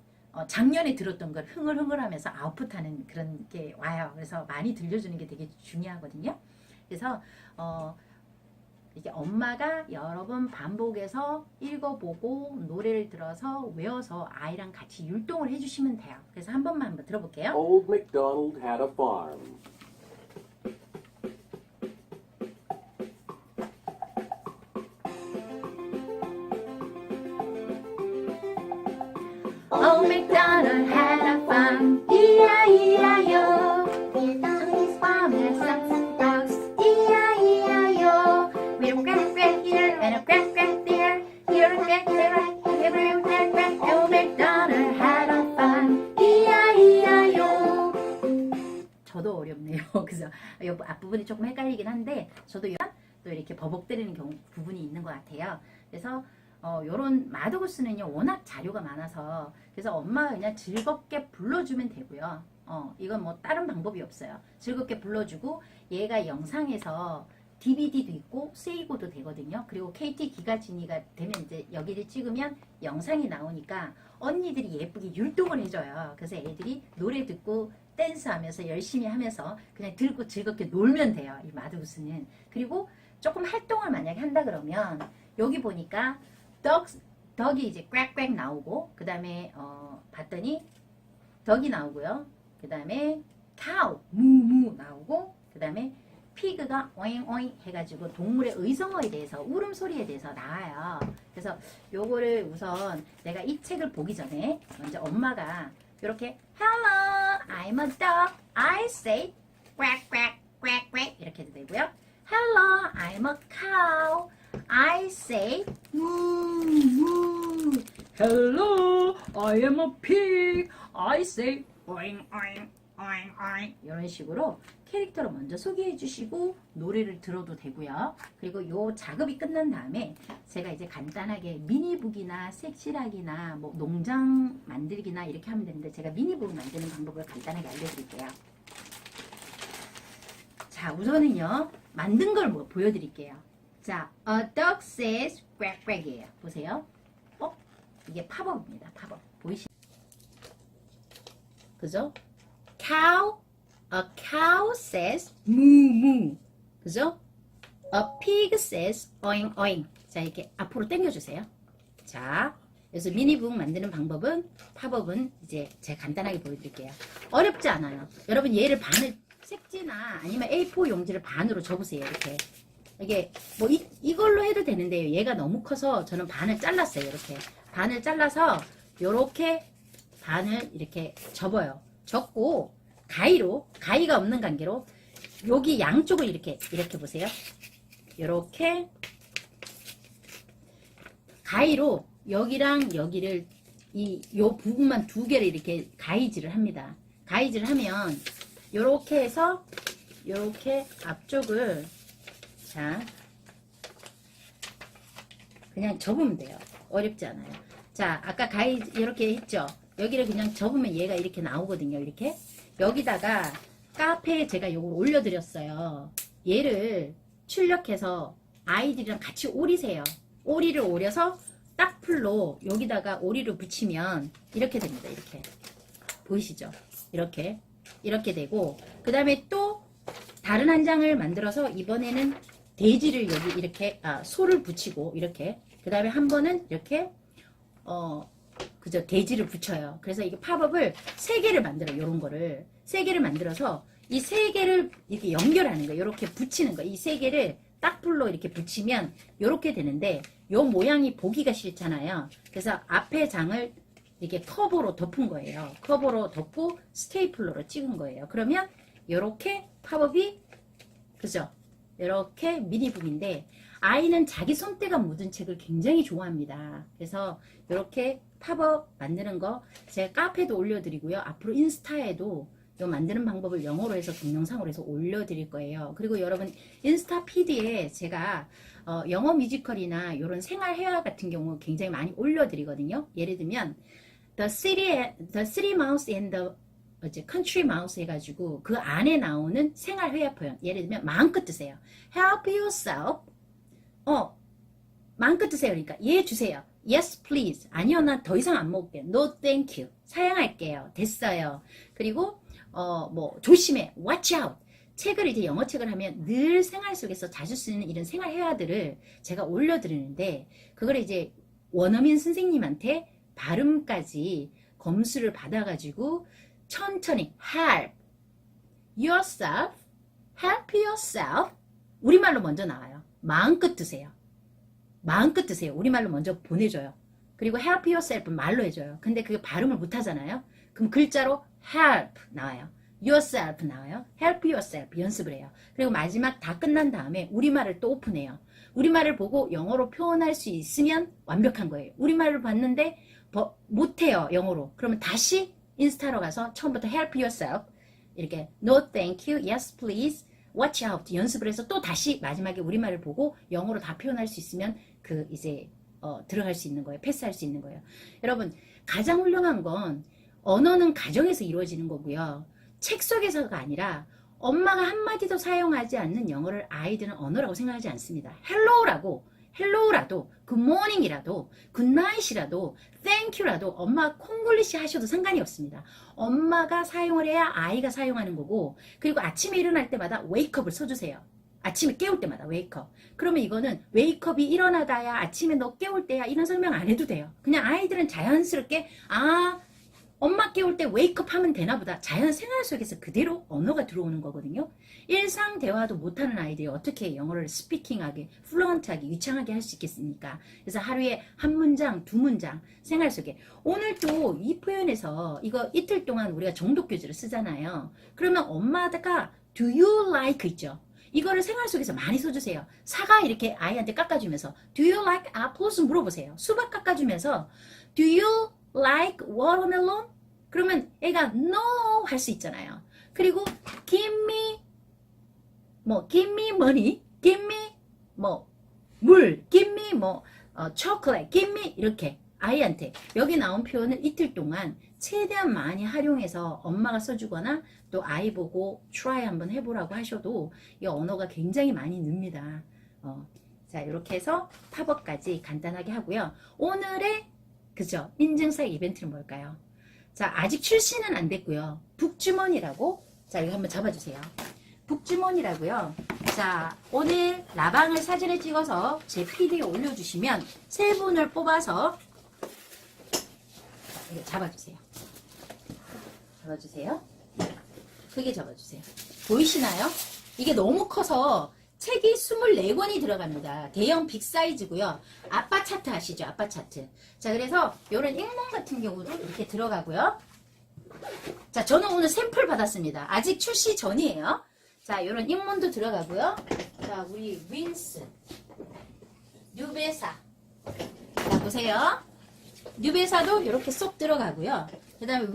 작년에 들었던 걸 흥얼흥얼하면서 아웃풋하는 그런 게 와요. 그래서 많이 들려주는 게 되게 중요하거든요. 그래서 이게 엄마가 여러 번 반복해서 읽어보고 노래를 들어서 외워서 아이랑 같이 율동을 해주시면 돼요. 그래서 한 번만 한번 들어볼게요. Old MacDonald had a farm. Old MacDonald had a farm, E-I-E-I-O. On his farm had sons and dogs, E-I-E-I-O. With a quack quack here and a quack quack there, here a quack there, every quack quack. Old MacDonald had a farm, E-I-E-I-O. 저도 어렵네요. 그래서 이 앞부분이 조금 헷갈리긴 한데 저도 또 이렇게 버벅대리는 부분이 있는 것 같아요. 그래서 요런 마더구스는요 워낙 자료가 많아서 그래서 엄마가 그냥 즐겁게 불러주면 되고요. 이건 뭐 다른 방법이 없어요. 즐겁게 불러주고 얘가 영상에서 DVD도 있고 세이고도 되거든요. 그리고 KT 기가진이가 되면 이제 여기를 찍으면 영상이 나오니까 언니들이 예쁘게 율동을 해줘요. 그래서 애들이 노래 듣고 댄스하면서 열심히 하면서 그냥 들고 즐겁게 놀면 돼요. 이 마더구스는. 그리고 조금 활동을 만약에 한다 그러면 여기 보니까 덕이 이제 꽥꽥 나오고 그 다음에 봤더니 덕이 나오고요. 그 다음에 cow 무무 나오고 그 다음에 피그가 오잉 오잉 해가지고 동물의 의성어에 대해서 울음소리에 대해서 나와요. 그래서 요거를 우선 내가 이 책을 보기 전에 먼저 엄마가 이렇게 Hello, I'm a dog. I say quack quack quack quack 이렇게 해도 되고요. Hello, I'm a cow. I say moo moo. Hello, I am a pig. I say oing oing oing oing. 이런 식으로 캐릭터를 먼저 소개해 주시고 노래를 들어도 되고요. 그리고 요 작업이 끝난 다음에 제가 이제 간단하게 미니북이나 색칠하기나 뭐 농장 만들기나 이렇게 하면 되는데 제가 미니북 만드는 방법을 간단하게 알려드릴게요. 자, 우선은요 만든 걸 뭐 보여드릴게요. 자, a dog says quack quack이에요. 보세요. 이게 팝업입니다. 팝업 보이시죠? 그죠? A cow says moo moo. 그죠? A pig says oing oing. 자, 이렇게 앞으로 당겨주세요. 자, 그래서 미니북 만드는 방법은 팝업은 이제 제가 간단하게 보여드릴게요. 어렵지 않아요. 여러분 얘를 반을 색지나 아니면 A4 용지를 반으로 접으세요. 이렇게. 이게 뭐 이걸로 해도 되는데요. 얘가 너무 커서 저는 반을 잘랐어요. 이렇게 반을 잘라서 요렇게 반을 이렇게 접어요. 접고 가위가 없는 관계로 여기 양쪽을 이렇게 보세요. 요렇게 가위로 여기랑 여기를 요 부분만 두 개를 이렇게 가위질을 합니다. 가위질을 하면 요렇게 해서 요렇게 앞쪽을 자 그냥 접으면 돼요. 어렵지 않아요. 자, 아까 가위 이렇게 했죠. 여기를 그냥 접으면 얘가 이렇게 나오거든요. 이렇게 여기다가 카페에 제가 요걸 올려드렸어요. 얘를 출력해서 아이들이랑 같이 오리세요. 오리를 오려서 딱풀로 여기다가 오리를 붙이면 이렇게 됩니다. 이렇게 보이시죠? 이렇게 되고 그 다음에 또 다른 한 장을 만들어서 이번에는 돼지를 여기 이렇게 소를 붙이고 이렇게 그 다음에 한 번은 이렇게 그죠? 대지를 붙여요. 그래서 이게 팝업을 3개를 만들어요. 요런 거를 3개를 만들어서 이 3개를 이렇게 연결하는 거예요. 이렇게 붙이는 거예요. 이 3개를 딱불로 이렇게 붙이면 이렇게 되는데 요 모양이 보기가 싫잖아요. 그래서 앞에 장을 이렇게 커버로 덮은 거예요. 커버로 덮고 스테이플러로 찍은 거예요. 그러면 이렇게 팝업이 그죠? 이렇게 미니북인데 아이는 자기 손때가 묻은 책을 굉장히 좋아합니다. 그래서 이렇게 팝업 만드는 거 제가 카페도 올려드리고요. 앞으로 인스타에도 요 만드는 방법을 영어로 해서 동영상으로 해서 올려드릴 거예요. 그리고 여러분 인스타 피드에 제가 영어 뮤지컬이나 이런 생활 회화 같은 경우 굉장히 많이 올려드리거든요. 예를 들면 The City Mouse and the Country Mouse 해가지고 그 안에 나오는 생활 회화 표현 예를 들면 마음껏 드세요. Help yourself. 마음껏 드세요. 그러니까 예 주세요. Yes please. 아니요 난 더 이상 안 먹을게요. No thank you. 사양할게요. 됐어요. 그리고 뭐 조심해. Watch out. 책을 이제 영어 책을 하면 늘 생활 속에서 자주 쓰는 이런 생활 회화들을 제가 올려드리는데 그걸 이제 원어민 선생님한테 발음까지 검수를 받아가지고 천천히 help yourself, help yourself 우리말로 먼저 나와요. 마음껏 드세요. 마음껏 드세요. 우리말로 먼저 보내줘요. 그리고 help yourself 말로 해줘요. 근데 그게 발음을 못하잖아요. 그럼 글자로 help 나와요. yourself 나와요. help yourself 연습을 해요. 그리고 마지막 다 끝난 다음에 우리말을 또 오픈해요. 우리말을 보고 영어로 표현할 수 있으면 완벽한 거예요. 우리말을 봤는데 못해요. 영어로. 그러면 다시 인스타로 가서 처음부터 help yourself 이렇게 no thank you, yes please, watch out 연습을 해서 또 다시 마지막에 우리말을 보고 영어로 다 표현할 수 있으면 그 이제 들어갈 수 있는 거예요. 패스할 수 있는 거예요. 여러분 가장 훌륭한 건 언어는 가정에서 이루어지는 거고요. 책 속에서가 아니라 엄마가 한마디도 사용하지 않는 영어를 아이들은 언어라고 생각하지 않습니다. 헬로우라도 굿모닝이라도 굿나잇이라도 땡큐라도 엄마가 콩글리시 하셔도 상관이 없습니다. 엄마가 사용을 해야 아이가 사용하는 거고 그리고 아침에 일어날 때마다 웨이크업을 써주세요. 아침에 깨울 때마다 웨이크업. 그러면 이거는 웨이크업이 일어나다야 아침에 너 깨울 때야 이런 설명 안 해도 돼요. 그냥 아이들은 자연스럽게 엄마 깨울 때 웨이크업 하면 되나 보다. 자연 생활 속에서 그대로 언어가 들어오는 거거든요. 일상 대화도 못하는 아이들이 어떻게 영어를 스피킹하게, 플루언트하게, 유창하게 할 수 있겠습니까? 그래서 하루에 한 문장, 2문장 생활 속에. 오늘 또 이 표현에서 이거 이틀 동안 우리가 정독교재를 쓰잖아요. 그러면 엄마가 do you like 있죠. 이거를 생활 속에서 많이 써주세요. 사과 이렇게 아이한테 깎아주면서 do you like apples 물어보세요. 수박 깎아주면서 do you like watermelon? 그러면 애가 no 할 수 있잖아요. 그리고 give me money, give me 물, give me chocolate, give me 이렇게 아이한테 여기 나온 표현을 이틀 동안 최대한 많이 활용해서 엄마가 써주거나 또 아이 보고 try 한번 해보라고 하셔도 이 언어가 굉장히 많이 늡니다. 자 이렇게 해서 팝업까지 간단하게 하고요. 오늘의 그죠? 인증사 이벤트는 뭘까요? 자, 아직 출시는 안 됐고요. 북주머니라고. 자, 이거 한번 잡아주세요. 북주머니라고요. 자, 오늘 라방을 사진을 찍어서 제 피드에 올려주시면 3분을 뽑아서 이거 잡아주세요. 잡아주세요. 크게 잡아주세요. 보이시나요? 이게 너무 커서 책이 24권이 들어갑니다. 대형 빅 사이즈고요. 아빠 차트 아시죠? 아빠 차트. 자, 그래서 이런 일몬 같은 경우도 이렇게 들어가고요. 자, 저는 오늘 샘플 받았습니다. 아직 출시 전이에요. 자, 이런 일몬도 들어가고요. 자, 우리 윙스, 뉴베사. 자, 보세요. 뉴베사도 이렇게 쏙 들어가고요. 그 다음에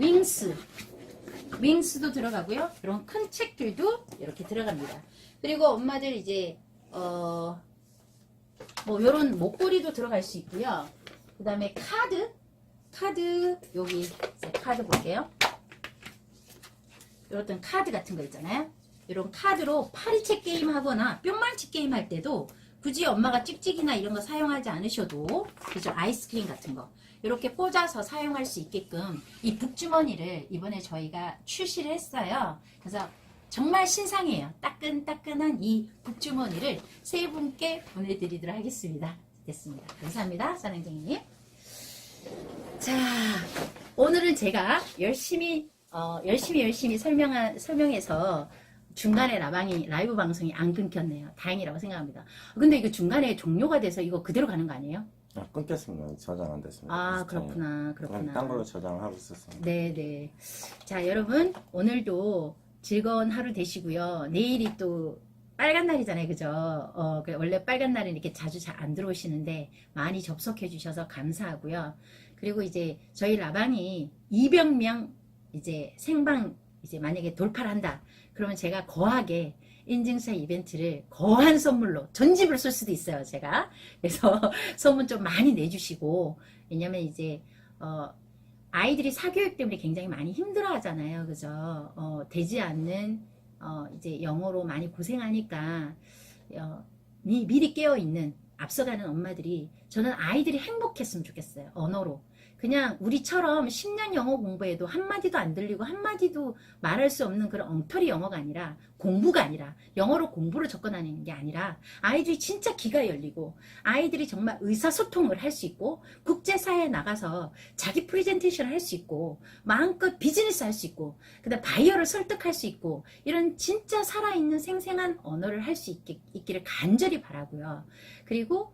윙스도 들어가고요. 이런 큰 책들도 이렇게 들어갑니다. 그리고 엄마들 이제 요런 목걸이도 들어갈 수 있고요. 그 다음에 카드 여기 카드 볼게요. 이런 카드 같은 거 있잖아요. 이런 카드로 파리채 게임 하거나 뿅망치 게임 할 때도 굳이 엄마가 찍찍이나 이런 거 사용하지 않으셔도 그죠? 아이스크림 같은 거 이렇게 꽂아서 사용할 수 있게끔 이 북주머니를 이번에 저희가 출시를 했어요. 그래서 정말 신상이에요. 따끈따끈한 이 북주머니를 3분께 보내드리도록 하겠습니다. 됐습니다. 감사합니다. 사랑쟁이님. 자, 오늘은 제가 열심히 설명해서 중간에 라이브 방송이 안 끊겼네요. 다행이라고 생각합니다. 근데 이거 중간에 종료가 돼서 이거 그대로 가는 거 아니에요? 끊겼습니다. 저장 안 됐습니다. 아, 시스템이. 그렇구나. 그냥 딴 걸로 저장을 하고 있었습니다. 네네. 자, 여러분, 오늘도 즐거운 하루 되시고요. 내일이 또 빨간 날이잖아요. 그죠? 원래 빨간 날은 이렇게 자주 잘 안 들어오시는데 많이 접속해 주셔서 감사하고요. 그리고 이제 저희 라방이 200명 이제 생방 이제 만약에 돌파를 한다. 그러면 제가 거하게 인증샷 이벤트를 거한 선물로 전집을 쏠 수도 있어요. 제가. 그래서 소문 좀 많이 내주시고, 왜냐면 이제, 아이들이 사교육 때문에 굉장히 많이 힘들어 하잖아요. 그죠? 되지 않는, 이제 영어로 많이 고생하니까, 미리 깨어있는 앞서가는 엄마들이, 저는 아이들이 행복했으면 좋겠어요. 언어로. 그냥 우리처럼 10년 영어 공부해도 한마디도 안 들리고 한마디도 말할 수 없는 그런 엉터리 영어가 아니라, 공부가 아니라, 영어로 공부를 접근하는 게 아니라, 아이들이 진짜 귀가 열리고, 아이들이 정말 의사소통을 할 수 있고, 국제사회에 나가서 자기 프레젠테이션을 할 수 있고, 마음껏 비즈니스 할 수 있고, 그 다음 바이어를 설득할 수 있고, 이런 진짜 살아있는 생생한 언어를 할 수 있기를 간절히 바라고요. 그리고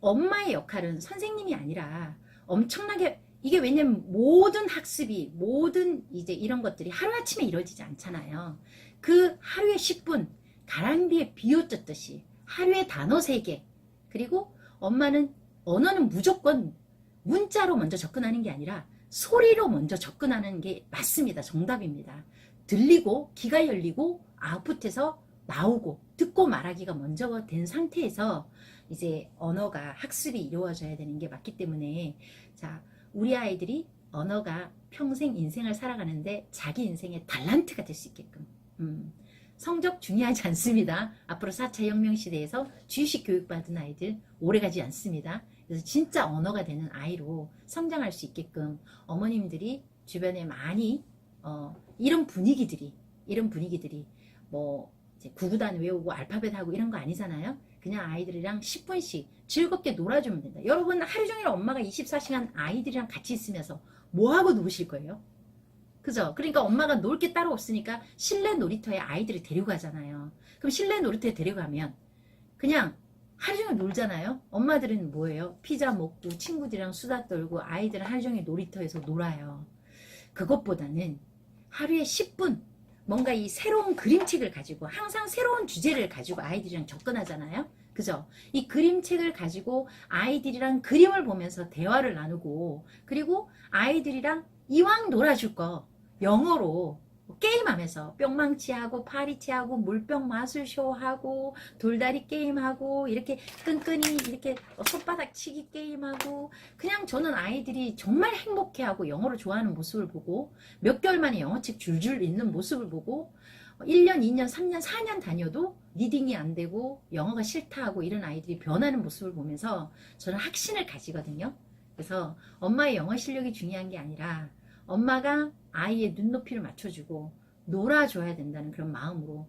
엄마의 역할은 선생님이 아니라 엄청나게, 이게 왜냐면 모든 학습이, 모든 이제 이런 것들이 하루아침에 이루어지지 않잖아요. 그 하루에 10분 가랑비에 비옷 젖듯이 하루에 단어 3개, 그리고 엄마는 언어는 무조건 문자로 먼저 접근하는 게 아니라 소리로 먼저 접근하는 게 맞습니다. 정답입니다. 들리고 귀가 열리고 아웃풋에서 나오고 듣고 말하기가 먼저 된 상태에서 이제 언어가 학습이 이루어져야 되는 게 맞기 때문에, 자, 우리 아이들이 언어가 평생 인생을 살아가는데 자기 인생의 달란트가 될 수 있게끔, 성적 중요하지 않습니다. 앞으로 4차 혁명 시대에서 주식 교육받은 아이들 오래가지 않습니다. 그래서 진짜 언어가 되는 아이로 성장할 수 있게끔 어머님들이 주변에 많이 이런 분위기들이 뭐 이제 구구단 외우고 알파벳 하고 이런 거 아니잖아요. 그냥 아이들이랑 10분씩 즐겁게 놀아주면 된다. 여러분 하루 종일 엄마가 24시간 아이들이랑 같이 있으면서 뭐하고 노실 거예요? 그죠? 그러니까 엄마가 놀 게 따로 없으니까 실내 놀이터에 아이들을 데려가잖아요. 그럼 실내 놀이터에 데려가면 그냥 하루 종일 놀잖아요. 엄마들은 뭐예요? 피자 먹고 친구들이랑 수다 떨고 아이들은 하루 종일 놀이터에서 놀아요. 그것보다는 하루에 10분 뭔가 이 새로운 그림책을 가지고, 항상 새로운 주제를 가지고 아이들이랑 접근하잖아요. 그죠? 이 그림책을 가지고 아이들이랑 그림을 보면서 대화를 나누고, 그리고 아이들이랑 이왕 놀아줄 거 영어로 게임하면서 뿅망치하고 파리치하고 물병 마술쇼하고 돌다리 게임하고 이렇게 끈끈이 이렇게 손바닥 치기 게임하고, 그냥 저는 아이들이 정말 행복해하고 영어를 좋아하는 모습을 보고, 몇 개월 만에 영어책 줄줄 읽는 모습을 보고, 1년, 2년, 3년, 4년 다녀도 리딩이 안 되고 영어가 싫다 하고 이런 아이들이 변하는 모습을 보면서 저는 확신을 가지거든요. 그래서 엄마의 영어 실력이 중요한 게 아니라 엄마가 아이의 눈높이를 맞춰주고 놀아줘야 된다는 그런 마음으로,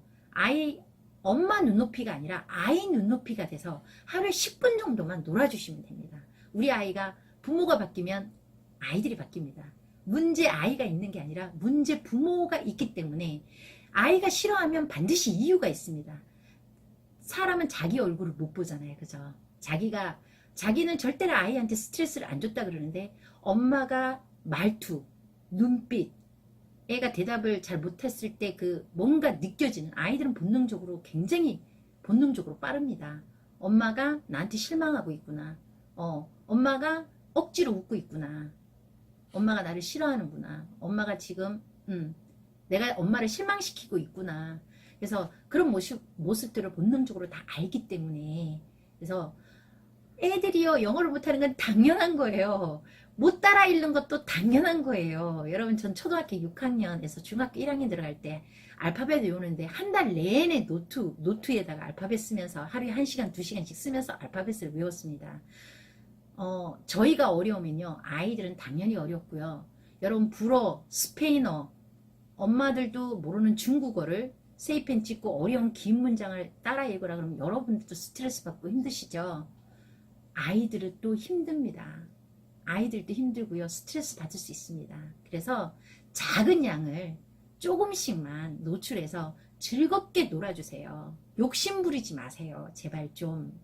엄마 눈높이가 아니라 아이 눈높이가 돼서 하루에 10분 정도만 놀아주시면 됩니다. 우리 아이가 부모가 바뀌면 아이들이 바뀝니다. 문제 아이가 있는 게 아니라 문제 부모가 있기 때문에, 아이가 싫어하면 반드시 이유가 있습니다. 사람은 자기 얼굴을 못 보잖아요. 그죠? 자기는 절대로 아이한테 스트레스를 안 줬다 그러는데, 엄마가 말투, 눈빛, 애가 대답을 잘 못했을 때 그 뭔가 느껴지는, 아이들은 굉장히 본능적으로 빠릅니다. 엄마가 나한테 실망하고 있구나. 엄마가 억지로 웃고 있구나. 엄마가 나를 싫어하는구나. 엄마가 지금 내가 엄마를 실망시키고 있구나. 그래서 그런 모습들을 본능적으로 다 알기 때문에, 그래서 애들이요 영어를 못하는 건 당연한 거예요. 못 따라 읽는 것도 당연한 거예요. 여러분, 전 초등학교 6학년에서 중학교 1학년 들어갈 때 알파벳 외우는데 한 달 내내 노트에다가 알파벳 쓰면서 하루에 1시간, 2시간씩 쓰면서 알파벳을 외웠습니다. 저희가 어려우면요 아이들은 당연히 어렵고요. 여러분, 불어, 스페인어, 엄마들도 모르는 중국어를 세이펜 찍고 어려운 긴 문장을 따라 읽으라 그러면 여러분들도 스트레스 받고 힘드시죠? 아이들은 또 힘듭니다. 아이들도 힘들고요. 스트레스 받을 수 있습니다. 그래서 작은 양을 조금씩만 노출해서 즐겁게 놀아주세요. 욕심 부리지 마세요. 제발 좀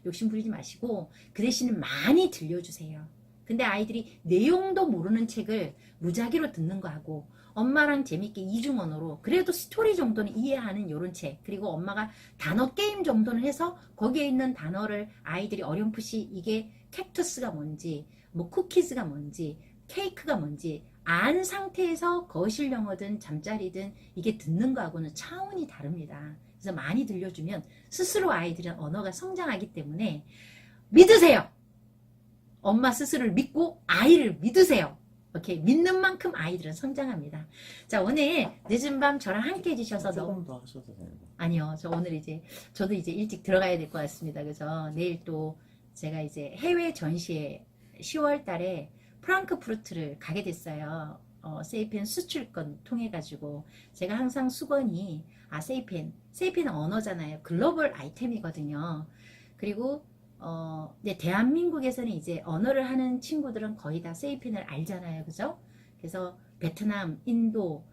욕심 부리지 마시고 그 대신에 많이 들려주세요. 근데 아이들이 내용도 모르는 책을 무작위로 듣는 거 하고 엄마랑 재밌게 이중 언어로 그래도 스토리 정도는 이해하는 요런 책, 그리고 엄마가 단어 게임 정도는 해서 거기에 있는 단어를 아이들이 어렴풋이 이게 캡투스가 뭔지 뭐 쿠키즈가 뭔지 케이크가 뭔지 안 상태에서 거실 영어든 잠자리든 이게 듣는 거하고는 차원이 다릅니다. 그래서 많이 들려주면 스스로 아이들은 언어가 성장하기 때문에 믿으세요. 엄마 스스로를 믿고 아이를 믿으세요. 오케이, 믿는 만큼 아이들은 성장합니다. 자, 오늘 늦은 밤 저랑 함께 해주셔서 너무 조금 더 하셔도 됩니다. 아니요, 저 오늘 이제 저도 이제 일찍 들어가야 될 것 같습니다. 그래서 내일 또 제가 이제 해외 전시회 10월 달에 프랑크푸르트를 가게 됐어요. 세이펜 수출권 통해 가지고 제가 항상 수건이 세이펜은 언어잖아요. 글로벌 아이템이거든요. 그리고 네, 대한민국에서는 이제 언어를 하는 친구들은 거의 다 세이펜을 알잖아요. 그죠? 그래서 베트남, 인도,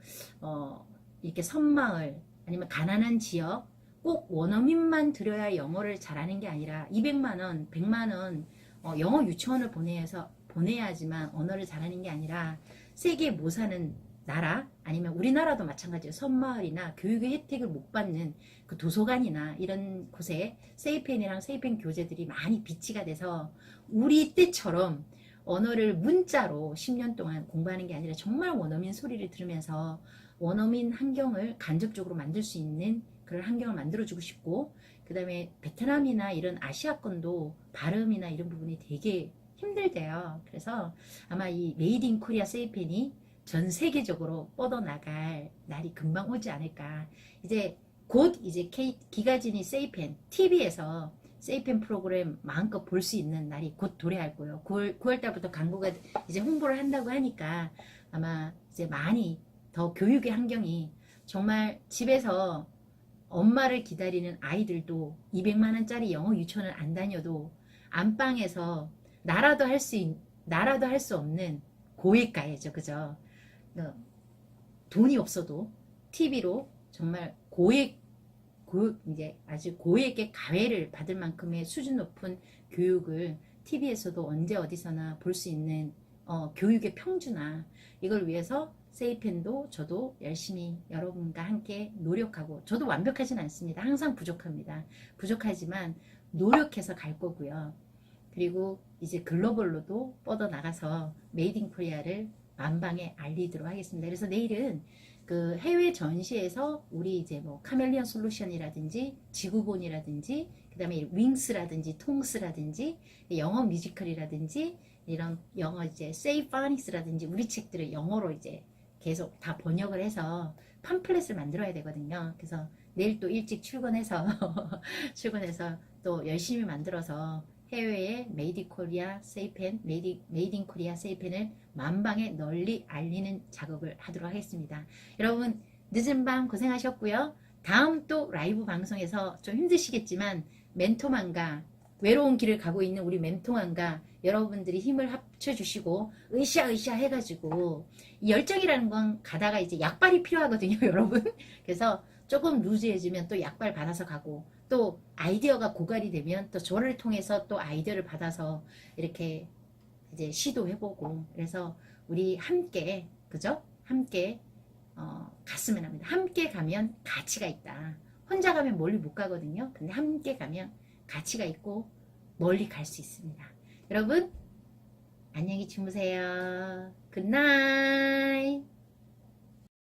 이렇게 섬마을, 아니면 가난한 지역, 꼭 원어민만 들어야 영어를 잘하는 게 아니라 200만원, 100만원 영어 유치원을 보내야지만 언어를 잘하는 게 아니라 세계 못 사는 나라, 아니면 우리나라도 마찬가지예요. 섬마을이나 교육의 혜택을 못 받는 그 도서관이나 이런 곳에 세이펜이랑 세이펜 교재들이 많이 비치가 돼서 우리 때처럼 언어를 문자로 10년 동안 공부하는 게 아니라 정말 원어민 소리를 들으면서 원어민 환경을 간접적으로 만들 수 있는 그런 환경을 만들어주고 싶고, 그 다음에 베트남이나 이런 아시아권도 발음이나 이런 부분이 되게 힘들대요. 그래서 아마 이 메이드 인 코리아 세이펜이 전 세계적으로 뻗어나갈 날이 금방 오지 않을까. 이제 곧 이제 기가진이 세이펜 TV에서 세이펜 프로그램 마음껏 볼 수 있는 날이 곧 도래할 거예요. 9월 달부터 광고가 이제 홍보를 한다고 하니까 아마 이제 많이 더 교육의 환경이, 정말 집에서 엄마를 기다리는 아이들도 200만 원짜리 영어 유치원을 안 다녀도 안방에서 나라도 할 수 없는 고액가예죠. 그죠? 돈이 없어도 TV로 정말 이제 아주 고액의 가외를 받을 만큼의 수준 높은 교육을 TV에서도 언제 어디서나 볼 수 있는 교육의 평준화, 이걸 위해서 세이펜도 저도 열심히 여러분과 함께 노력하고, 저도 완벽하진 않습니다. 항상 부족합니다. 부족하지만 노력해서 갈 거고요. 그리고 이제 글로벌로도 뻗어나가서 메이드 인 코리아를 만방에 알리도록 하겠습니다. 그래서 내일은 그 해외 전시에서 우리 이제 뭐 카멜리언 솔루션이라든지 지구본이라든지 그다음에 윙스라든지 통스라든지 영어 뮤지컬이라든지 이런 영어 이제 세이파닉스라든지 우리 책들을 영어로 이제 계속 다 번역을 해서 팜플렛을 만들어야 되거든요. 그래서 내일 또 일찍 출근해서 또 열심히 만들어서 해외의 메이드 인 코리아 세이펜, 메이드 인 코리아 세이펜을 만방에 널리 알리는 작업을 하도록 하겠습니다. 여러분 늦은 밤 고생하셨고요. 다음 또 라이브 방송에서 좀 힘드시겠지만 멘토만과 외로운 길을 가고 있는 우리 멘토만과 여러분들이 힘을 합쳐주시고 으쌰으쌰 해가지고, 이 열정이라는 건 가다가 이제 약발이 필요하거든요. 여러분. 그래서 조금 루즈해지면 또 약발 받아서 가고, 또 아이디어가 고갈이 되면 또 저를 통해서 또 아이디어를 받아서 이렇게 이제 시도해보고, 그래서 우리 함께, 그죠? 함께 갔으면 합니다. 함께 가면 가치가 있다. 혼자 가면 멀리 못 가거든요. 근데 함께 가면 가치가 있고 멀리 갈 수 있습니다. 여러분 안녕히 주무세요. 굿나잇.